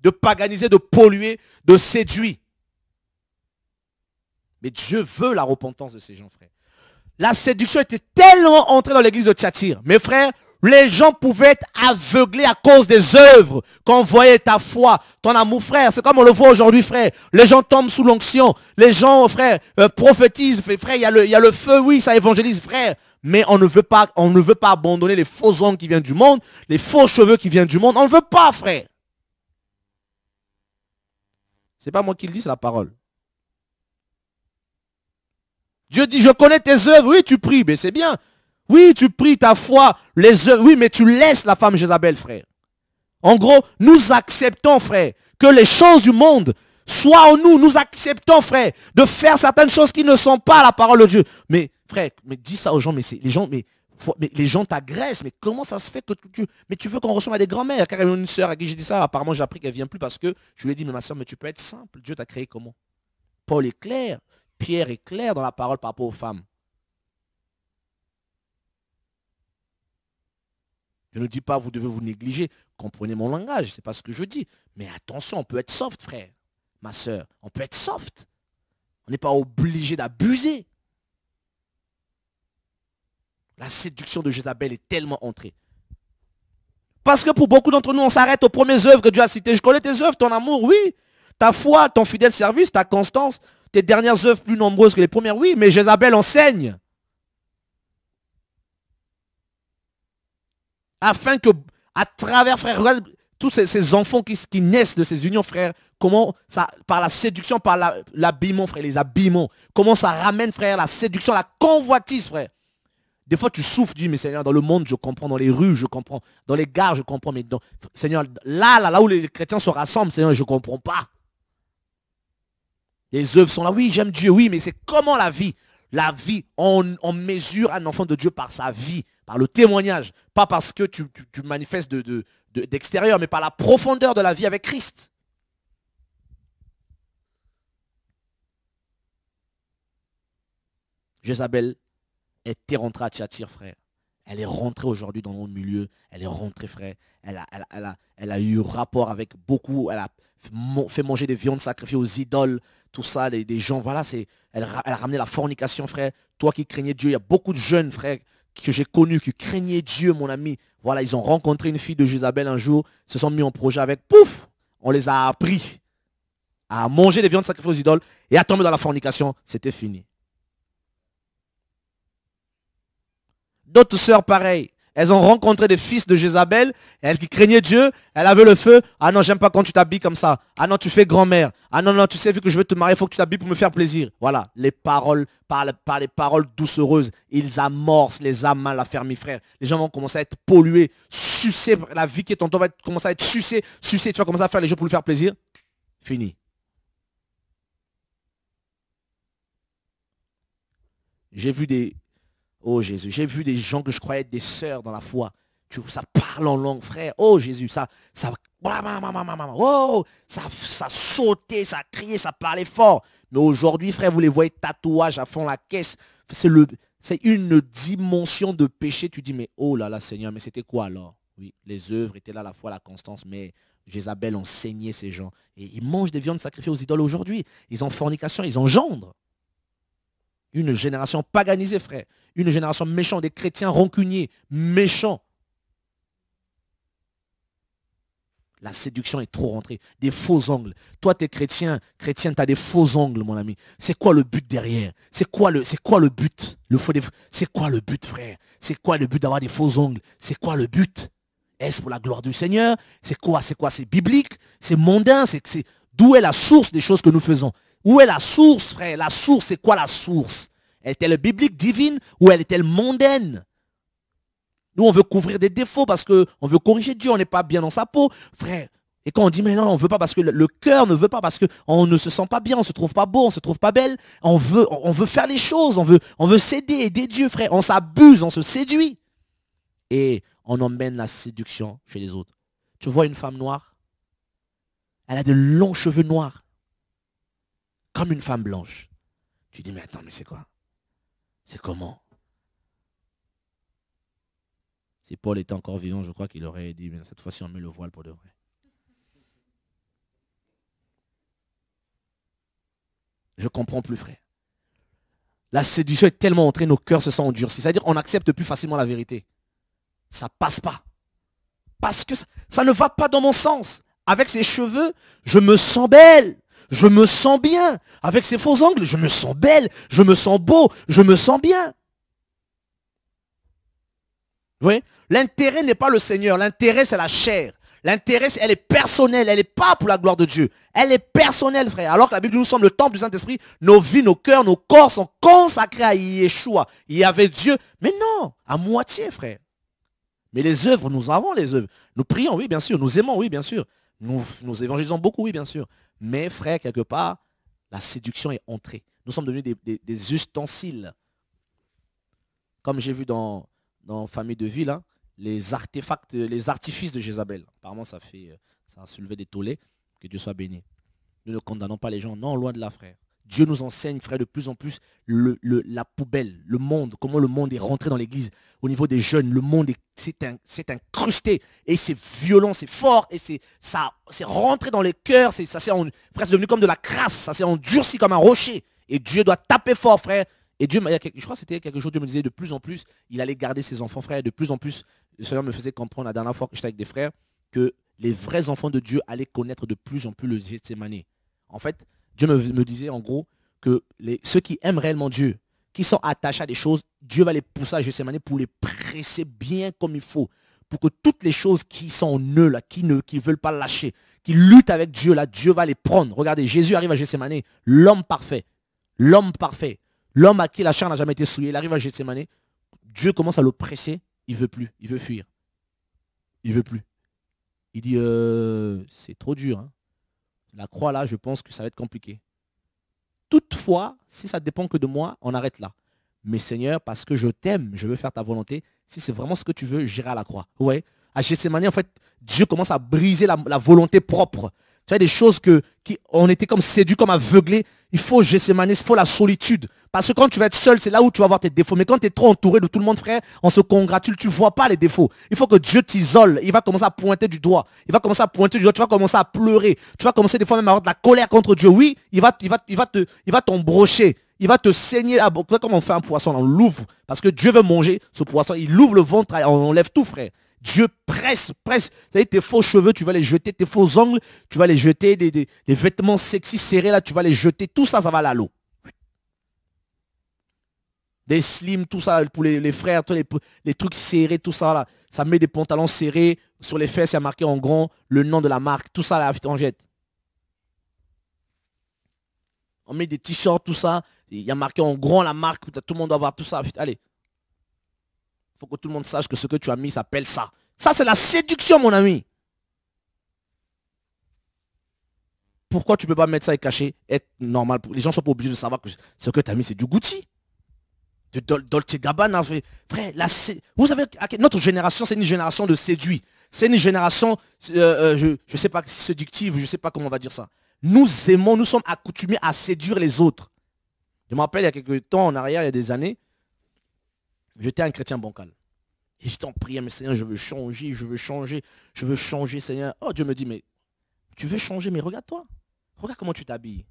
de paganiser, de polluer, de séduire. Mais Dieu veut la repentance de ces gens, frère. La séduction était tellement entrée dans l'église de Thyatire. Mes frères, les gens pouvaient être aveuglés à cause des œuvres qu'on voyait ta foi, ton amour, frère. C'est comme on le voit aujourd'hui, frère. Les gens tombent sous l'onction. Les gens, frère, prophétisent. Frère, il y a le feu, oui, ça évangélise, frère. Mais on ne veut pas abandonner les faux ongles qui viennent du monde, les faux cheveux qui viennent du monde. On ne veut pas, frère. C'est pas moi qui le dis, c'est la parole. Dieu dit, je connais tes œuvres. Oui, tu pries, mais c'est bien. Oui, tu pries ta foi, les œuvres. Oui, mais tu laisses la femme Jézabel, frère. En gros, nous acceptons, frère, que les choses du monde soient en nous. Nous acceptons, frère, de faire certaines choses qui ne sont pas la parole de Dieu. Mais, frère, mais dis ça aux gens, mais les gens t'agressent. Mais comment ça se fait que tu veux qu'on reçoive à des grands-mères? Il y a carrément une sœur à qui j'ai dit ça. Apparemment, j'ai appris qu'elle ne vient plus parce que je lui ai dit, mais ma sœur, mais tu peux être simple. Dieu t'a créé comment? Paul est clair. Pierre est clair dans la parole par rapport aux femmes. Je ne dis pas vous devez vous négliger. Comprenez mon langage, c'est pas ce que je dis. Mais attention, on peut être soft, frère, ma soeur. On peut être soft. On n'est pas obligé d'abuser. La séduction de Jézabel est tellement entrée. Parce que pour beaucoup d'entre nous, on s'arrête aux premières œuvres que Dieu a citées. Je connais tes œuvres, ton amour, oui. Ta foi, ton fidèle service, ta constance. Tes dernières œuvres plus nombreuses que les premières, oui, mais Jézabel enseigne. Afin que, à travers, frère, regarde, tous ces enfants qui naissent de ces unions, frère, comment ça, par la séduction, par l'habillement, frère, les habillements, comment ça ramène, frère, la séduction, la convoitise, frère. Des fois, tu souffres, dis, mais Seigneur, dans le monde, je comprends, dans les rues, je comprends, dans les gares, je comprends, mais Seigneur, là où les chrétiens se rassemblent, Seigneur, je ne comprends pas. Les œuvres sont là, oui, j'aime Dieu, oui, mais c'est comment la vie? La vie, on mesure un enfant de Dieu par sa vie, par le témoignage, pas parce que tu manifestes d'extérieur, mais par la profondeur de la vie avec Christ. Jézabel était rentrée à Thyatire, frère. Elle est rentrée aujourd'hui dans nos milieux. Elle est rentrée, frère. Elle a eu rapport avec beaucoup. Elle a fait manger des viandes sacrifiées aux idoles. Tout ça, des gens. Voilà, elle a ramené la fornication, frère. Toi qui craignais Dieu, il y a beaucoup de jeunes, frère, que j'ai connus, qui craignaient Dieu, mon ami. Voilà, ils ont rencontré une fille de Jézabel un jour, se sont mis en projet avec. Pouf! On les a appris à manger des viandes sacrifiées aux idoles et à tomber dans la fornication. C'était fini. D'autres sœurs pareilles, elles ont rencontré des fils de Jézabel, elles qui craignaient Dieu, elles avaient le feu. Ah non, j'aime pas quand tu t'habilles comme ça. Ah non, tu fais grand-mère. Ah non, non, tu sais, vu que je veux te marier, il faut que tu t'habilles pour me faire plaisir. Voilà, les paroles, par les paroles doucereuses, ils amorcent les âmes mal affermies, frère. Les gens vont commencer à être pollués, sucés, la vie qui est en toi va commencer à être sucée, tu vas commencer à faire les jeux pour lui faire plaisir. Fini. J'ai vu des... Oh Jésus, j'ai vu des gens que je croyais être des sœurs dans la foi. Ça parle en langue, frère. Oh Jésus, oh, ça sautait, ça criait, ça parlait fort. Mais aujourd'hui, frère, vous les voyez tatouages à fond la caisse. C'est une dimension de péché. Tu dis, mais oh là là, Seigneur, mais c'était quoi alors? Oui, les œuvres étaient là à la fois la constance, mais Jézabel enseignait ces gens. Et ils mangent des viandes sacrifiées aux idoles aujourd'hui. Ils ont fornication, ils engendrent. Une génération paganisée, frère. Une génération méchante, des chrétiens rancuniers, méchants. La séduction est trop rentrée. Des faux angles. Toi, tu es chrétienne, tu as des faux angles, mon ami. C'est quoi le but derrière? C'est quoi le but? C'est quoi le but, frère? C'est quoi le but d'avoir des faux angles? C'est quoi le but? Est-ce pour la gloire du Seigneur? C'est quoi? C'est biblique? C'est mondain? D'où est la source des choses que nous faisons? Où est la source, frère? La source, c'est quoi la source? Est-elle biblique, divine, ou elle est-elle mondaine? Nous, on veut couvrir des défauts parce qu'on veut corriger Dieu, on n'est pas bien dans sa peau, frère. Et quand on dit, mais non, on ne veut pas parce que le cœur ne veut pas, parce qu'on ne se sent pas bien, on ne se trouve pas beau, on ne se trouve pas belle. On veut faire les choses, on veut s'aider, aider Dieu, frère. On s'abuse, on se séduit. Et on emmène la séduction chez les autres. Tu vois une femme noire, elle a de longs cheveux noirs, comme une femme blanche. Tu dis, mais attends, mais c'est quoi? C'est comment? Si Paul était encore vivant, je crois qu'il aurait dit, mais cette fois-ci, on met le voile pour de vrai. Je ne comprends plus, frère. La séduction est tellement entrée, nos cœurs se sont endurcis. C'est-à-dire qu'on accepte plus facilement la vérité. Ça passe pas. Parce que ça ne va pas dans mon sens. Avec ses cheveux, je me sens belle. Je me sens bien. Avec ses faux ongles, je me sens belle. Je me sens beau. Je me sens bien. Vous voyez? L'intérêt n'est pas le Seigneur. L'intérêt, c'est la chair. L'intérêt, elle est personnelle. Elle n'est pas pour la gloire de Dieu. Elle est personnelle, frère. Alors que la Bible nous sommes le temple du Saint-Esprit. Nos vies, nos cœurs, nos corps sont consacrés à Yeshua. Il y avait Dieu. Mais non, à moitié, frère. Mais les œuvres, nous avons les œuvres. Nous prions, oui, bien sûr. Nous aimons, oui, bien sûr. Nous évangélisons beaucoup, oui, bien sûr. Mais, frère, quelque part, la séduction est entrée. Nous sommes devenus des ustensiles. Comme j'ai vu dans Famille de Vie, là, les artefacts, les artifices de Jézabel. Apparemment, ça a soulevé des tollés. Que Dieu soit béni. Nous ne condamnons pas les gens. Non, loin de là, frère. Dieu nous enseigne, frère, de plus en plus la poubelle, le monde, comment le monde est rentré dans l'église. Au niveau des jeunes, le monde c'est incrusté et c'est violent, c'est fort et c'est rentré dans les cœurs. Frère, c'est devenu comme de la crasse, ça s'est endurci comme un rocher. Et Dieu doit taper fort, frère. Et Dieu, je crois que c'était quelque chose, Dieu me disait de plus en plus, il allait garder ses enfants, frère. Et de plus en plus, le Seigneur me faisait comprendre la dernière fois que j'étais avec des frères que les vrais enfants de Dieu allaient connaître de plus en plus le Gethsémani. En fait, Dieu me disait en gros que ceux qui aiment réellement Dieu, qui sont attachés à des choses, Dieu va les pousser à Gethsémani pour les presser bien comme il faut. Pour que toutes les choses qui sont en eux, là, qui ne veulent pas lâcher, qui luttent avec Dieu, là, Dieu va les prendre. Regardez, Jésus arrive à Gethsémani, l'homme parfait. L'homme parfait. L'homme à qui la chair n'a jamais été souillée. Il arrive à Gethsémani. Dieu commence à le presser. Il ne veut plus. Il veut fuir. Il ne veut plus. Il dit, c'est trop dur. Hein. La croix là, je pense que ça va être compliqué. Toutefois, si ça ne dépend que de moi, on arrête là. Mais Seigneur, parce que je t'aime, je veux faire ta volonté. Si c'est vraiment ce que tu veux, j'irai à la croix. Ouais. À Gethsémani, en fait, Dieu commence à briser la volonté propre. Tu vois, des choses on était comme séduits, comme aveuglés. Il faut Gethsémani, il faut la solitude. Parce que quand tu vas être seul, c'est là où tu vas voir tes défauts. Mais quand tu es trop entouré de tout le monde, frère, on se congratule, tu ne vois pas les défauts. Il faut que Dieu t'isole. Il va commencer à pointer du doigt. Il va commencer à pointer du doigt. Tu vas commencer à pleurer. Tu vas commencer des fois même à avoir de la colère contre Dieu. Oui, il va t'embrocher. Il va te saigner. Comme on fait un poisson, on l'ouvre. Parce que Dieu veut manger ce poisson. Il ouvre le ventre, on enlève tout, frère. Dieu presse. Vous savez, tes faux cheveux, tu vas les jeter. Tes faux ongles, tu vas les jeter. Les vêtements sexy serrés, là, tu vas les jeter. Tout ça, ça va à l'eau. Des slims, tout ça, pour les frères, tous les trucs serrés, tout ça, là. Ça met des pantalons serrés. Sur les fesses, il y a marqué en grand le nom de la marque. Tout ça, là, on jette. On met des t-shirts, tout ça. Il y a marqué en grand la marque. Tout le monde doit voir tout ça. Allez. Il faut que tout le monde sache que ce que tu as mis s'appelle ça. Ça, c'est la séduction, mon ami. Pourquoi tu ne peux pas mettre ça et cacher, être normal? Les gens ne sont pas obligés de savoir que ce que tu as mis, c'est du Gucci. de Dolce Gabbana. Frère, vous savez, notre génération, c'est une génération de séduits. C'est une génération, je ne sais pas si séductive, je ne sais pas comment on va dire ça. Nous aimons, nous sommes accoutumés à séduire les autres. Je me rappelle, il y a quelques temps en arrière, il y a des années, j'étais un chrétien bancal. Et j'étais en prière, mais Seigneur, je veux changer, Seigneur. Oh, Dieu me dit, mais tu veux changer, mais regarde-toi. Regarde comment tu t'habilles.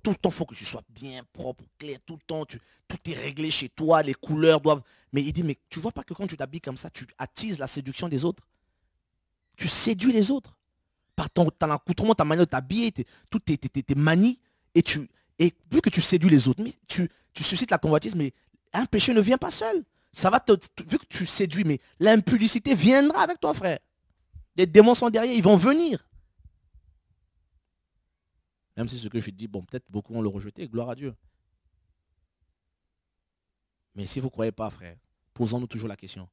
Tout le temps, il faut que tu sois bien propre, clair. Tout le temps, tout est réglé chez toi, les couleurs doivent... Mais il dit, mais tu ne vois pas que quand tu t'habilles comme ça, tu attises la séduction des autres. Tu séduis les autres. Par ton accoutrement, ta manière de t'habiller, toutes tes manies. Et vu que tu séduis les autres, mais tu suscites la convoitise, mais un péché ne vient pas seul. Ça va vu que tu séduis, mais l'impudicité viendra avec toi, frère. Les démons sont derrière, ils vont venir. Même si ce que je dis, bon, peut-être beaucoup vont le rejeter, gloire à Dieu. Mais si vous ne croyez pas, frère, posons-nous toujours la question.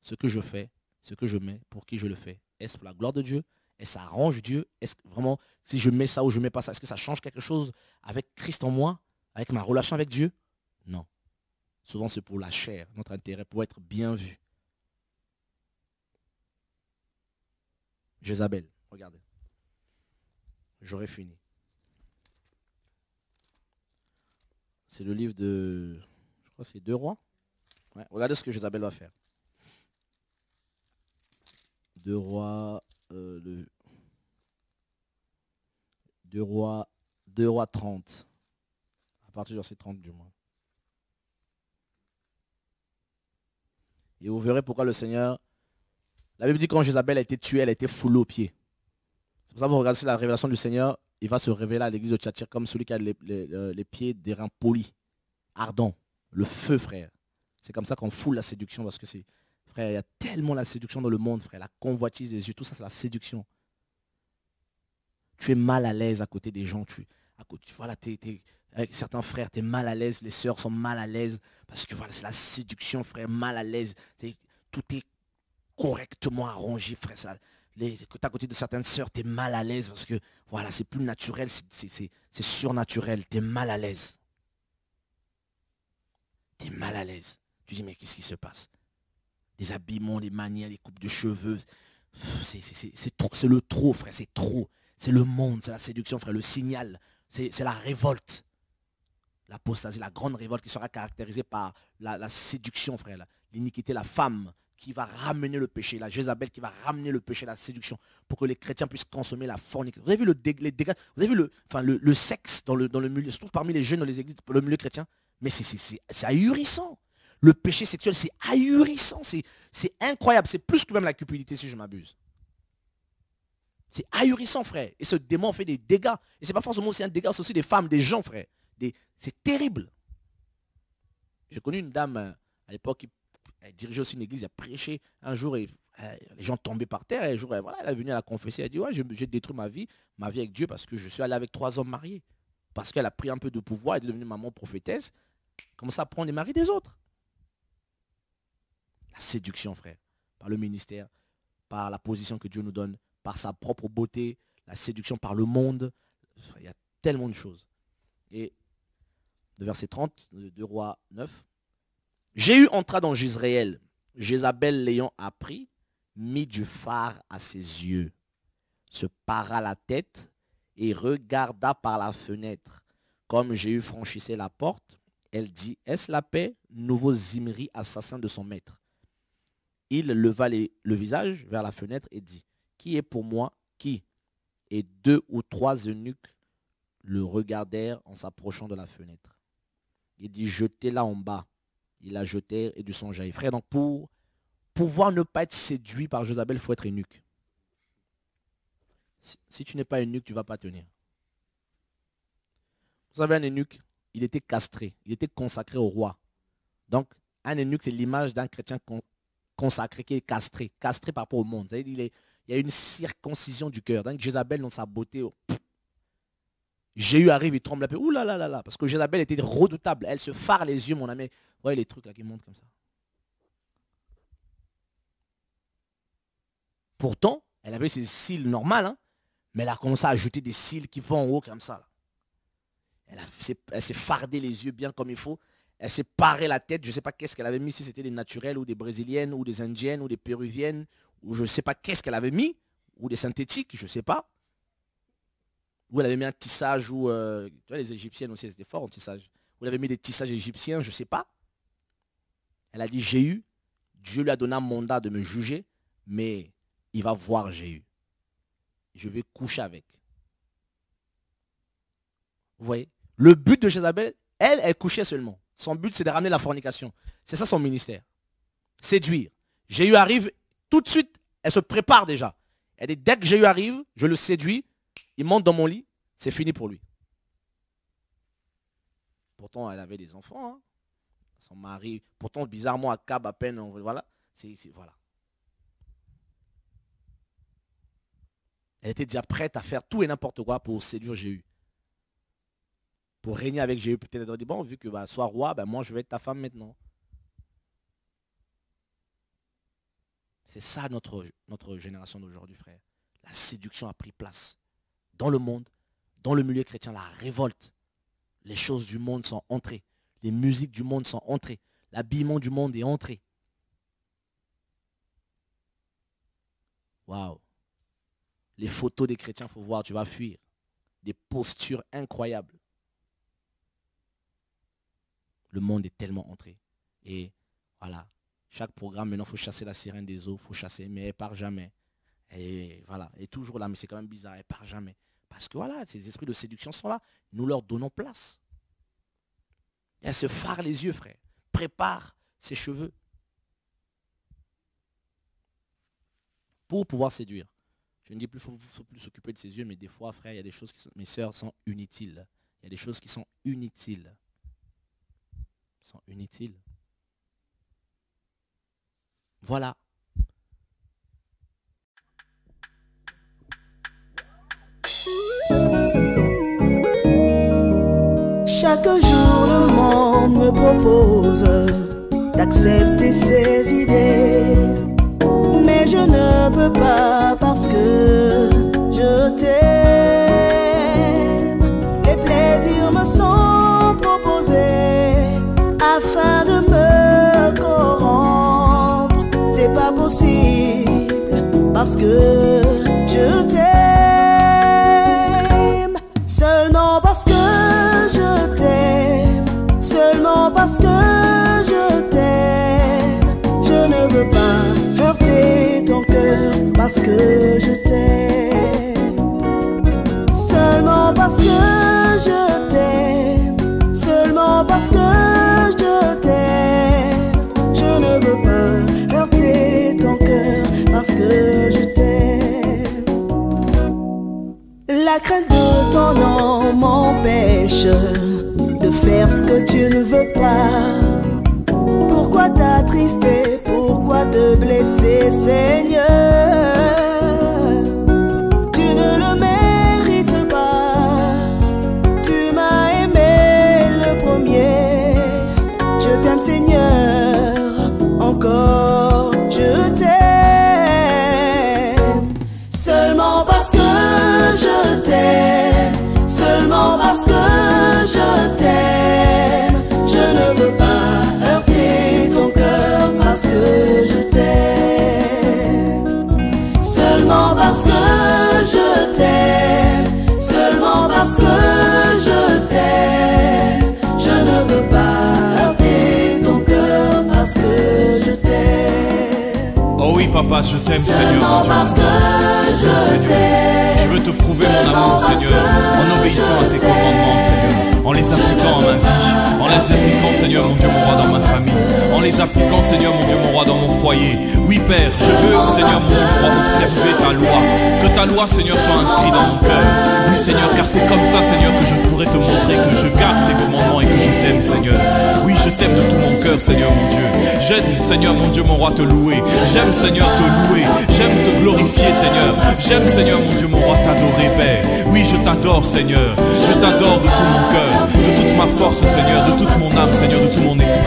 Ce que je fais, ce que je mets, pour qui je le fais, est-ce pour la gloire de Dieu? Est-ce que ça arrange Dieu? Est-ce que vraiment, si je mets ça ou je ne mets pas ça, est-ce que ça change quelque chose avec Christ en moi, avec ma relation avec Dieu? Non. Souvent, c'est pour la chair, notre intérêt, pour être bien vu. Jézabel, regardez. J'aurais fini. C'est le livre de, je crois que c'est 2 Rois. Ouais, regardez ce que Jézabel va faire. 2 Rois, 2 Rois 30. À partir de verset 30 du moins. Et vous verrez pourquoi le Seigneur... La Bible dit que quand Jézabel a été tuée, elle a été foulée aux pieds. C'est pour ça que vous regardez la révélation du Seigneur, il va se révéler à l'église de Thyatire comme celui qui a les pieds des reins polis, ardents, le feu, frère. C'est comme ça qu'on foule la séduction, parce que c'est... Frère, il y a tellement la séduction dans le monde, frère. La convoitise des yeux, tout ça, c'est la séduction. Tu es mal à l'aise à côté des gens. Voilà, avec certains frères, tu es mal à l'aise. Les sœurs sont mal à l'aise. Parce que voilà, c'est la séduction, frère, mal à l'aise. Tout est correctement arrangé, frère. Quand tu es à côté de certaines sœurs, tu es mal à l'aise. Parce que voilà, c'est plus naturel, c'est surnaturel. Tu es mal à l'aise. Tu es mal à l'aise. Tu dis, mais qu'est-ce qui se passe? Les habillements, les manières, les coupes de cheveux. C'est le trop, frère, c'est trop. C'est le monde, c'est la séduction, frère, le signal. C'est la révolte. L'apostasie, la grande révolte qui sera caractérisée par la séduction, frère. L'iniquité, la femme qui va ramener le péché. La Jézabel qui va ramener le péché, la séduction. Pour que les chrétiens puissent consommer la fornication. Vous avez vu les dégâts, vous avez vu le sexe dans le milieu, surtout parmi les jeunes dans les églises, le milieu chrétien. Mais c'est ahurissant. Le péché sexuel, c'est ahurissant, c'est incroyable. C'est plus que même la cupidité, si je m'abuse. C'est ahurissant, frère. Et ce démon fait des dégâts. Et ce n'est pas forcément aussi un dégât, c'est aussi des femmes, des gens, frère. C'est terrible. J'ai connu une dame, à l'époque, elle dirigeait aussi une église, elle prêchait un jour, et les gens tombaient par terre. Et un jour, elle est venue à la confesser, elle a dit, ouais, j'ai détruit ma vie avec Dieu, parce que je suis allé avec 3 hommes mariés. Parce qu'elle a pris un peu de pouvoir, elle est devenue maman prophétesse, commence à prendre les maris des autres. La séduction, frère, par le ministère, par la position que Dieu nous donne, par sa propre beauté, la séduction par le monde. Il y a tellement de choses. Et de verset 30, de Rois 9, Jéhu entra dans Jezréel. Jézabel l'ayant appris, mit du fard à ses yeux, se para la tête et regarda par la fenêtre. Comme Jéhu franchissait la porte, elle dit, est-ce la paix? Nouveau Zimri, assassin de son maître. Il leva le visage vers la fenêtre et dit, qui est pour moi? Qui? Et 2 ou 3 eunuques le regardèrent en s'approchant de la fenêtre. Il dit, jetez-la en bas. Ils la jetèrent et du sang jaillit. Frère, donc pour pouvoir ne pas être séduit par Jézabel, il faut être eunuque. Si tu n'es pas eunuque, tu ne vas pas tenir. Vous savez, un eunuque, il était castré. Il était consacré au roi. Donc, un eunuque, c'est l'image d'un chrétien consacré qui est castré par rapport au monde. Il y a une circoncision du cœur. Donc Jézabel, dans sa beauté, Jéhu arrive, il tremble un peu. Ouh là là là là, parce que Jézabel était redoutable. Elle se fare les yeux, mon ami. Vous voyez les trucs là qui montent comme ça. Pourtant, elle avait ses cils normaux, hein, mais elle a commencé à ajouter des cils qui vont en haut comme ça. Là. Elle s'est fardé les yeux bien comme il faut. Elle s'est parée la tête. Je ne sais pas qu'est-ce qu'elle avait mis, si c'était des naturels ou des brésiliennes ou des indiennes ou des péruviennes. Ou je ne sais pas qu'est-ce qu'elle avait mis. Ou des synthétiques, je ne sais pas. Ou elle avait mis un tissage. Ou tu vois, les égyptiennes aussi, elles étaient fortes en tissage. Ou elle avait mis des tissages égyptiens, je ne sais pas. Elle a dit, Jéhu, Dieu lui a donné un mandat de me juger, mais il va voir Jéhu. Je vais coucher avec. Vous voyez? Le but de Jézabel, elle couchait seulement. Son but, c'est de ramener la fornication. C'est ça son ministère. Séduire. Jéhu arrive, tout de suite, elle se prépare déjà. Elle dit, dès que Jéhu arrive, je le séduis, il monte dans mon lit, c'est fini pour lui. Pourtant, elle avait des enfants. Hein. Son mari, pourtant, bizarrement, Akab, à peine, voilà. Voilà. Elle était déjà prête à faire tout et n'importe quoi pour séduire Jéhu. Pour régner avec Jéhu. Peut-être elle a dit, bon, vu que sois roi, moi je vais être ta femme maintenant. C'est ça notre génération d'aujourd'hui, frère. La séduction a pris place. Dans le monde, dans le milieu chrétien, la révolte. Les choses du monde sont entrées. Les musiques du monde sont entrées. L'habillement du monde est entré. Waouh. Les photos des chrétiens, il faut voir, tu vas fuir. Des postures incroyables. Le monde est tellement entré. Et voilà. Chaque programme, maintenant, il faut chasser la sirène des eaux. Il faut chasser, mais elle ne part jamais. Et voilà. Elle est toujours là, mais c'est quand même bizarre. Elle ne part jamais. Parce que voilà, ces esprits de séduction sont là. Nous leur donnons place. Et elle se fard les yeux, frère. Prépare ses cheveux. Pour pouvoir séduire. Je ne dis plus qu'il faut plus s'occuper de ses yeux, mais des fois, frère, il y a des choses qui sont, mes sœurs, sont inutiles. Il y a des choses qui sont inutiles. Sont inutiles. Voilà. Chaque jour le monde me propose d'accepter ses idées, mais je ne peux pas parce que je t'aime. Les plaisirs me sont proposés afin de me corrompre. C'est pas possible parce que je t'aime. Seulement parce que je t'aime, seulement parce que je t'aime. Je ne veux pas heurter ton cœur parce que je t'aime. Seulement parce que je t'aime, seulement parce que je t'aime. Je ne veux pas heurter ton cœur parce que je t'aime. La crainte de ton nom m'empêche de faire ce que tu ne veux pas. Pourquoi t'attrister, pourquoi te blesser, Seigneur? Tu ne le mérites pas. Tu m'as aimé le premier. Je t'aime, Seigneur, encore je t'aime. Seulement parce que je t'aime, seulement parce que je t'aime. Je ne veux pas heurter ton cœur parce que je t'aime. Seulement parce que je t'aime, seulement parce que je t'aime. Je ne veux pas heurter ton cœur parce que je t'aime. Oh oui, papa, je t'aime, Seigneur, Seulement mon Dieu. parce que je t'aime. Je veux te prouver mon amour, Seigneur, en obéissant à tes commandements, Seigneur, en les appliquant à ma vie, en les appliquant, Seigneur, mon Dieu, mon roi, dans ma famille, en les appliquant, Seigneur, mon Dieu, mon roi, dans mon foyer. Oui, Père, je veux, Seigneur, mon Dieu, mon roi, observer ta loi, que ta loi, Seigneur, soit inscrite dans mon cœur. Oui, Seigneur, car c'est comme ça, Seigneur, que je pourrais te montrer que je garde tes commandements et que je t'aime, Seigneur. Oui, je t'aime de tout mon cœur, Seigneur, mon Dieu. J'aime, Seigneur, mon Dieu, mon roi, te louer. J'aime, Seigneur, te louer. J'aime te glorifier, Seigneur. J'aime, Seigneur, mon Dieu, mon roi, t'adorer, Père. Oui, je t'adore, Seigneur. Je t'adore de tout mon cœur, de toute ma force, Seigneur, de toute mon âme, Seigneur, de tout mon esprit.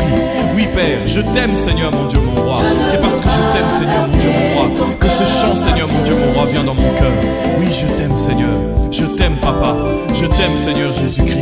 Oui, Père, je t'aime, Seigneur, mon Dieu, mon roi. C'est parce que je t'aime, Seigneur, mon Dieu, mon roi, que ce chant, Seigneur, mon Dieu, mon roi, vient dans mon cœur. Oui, je t'aime, Seigneur. Je t'aime, Papa. Je t'aime, Seigneur Jésus-Christ.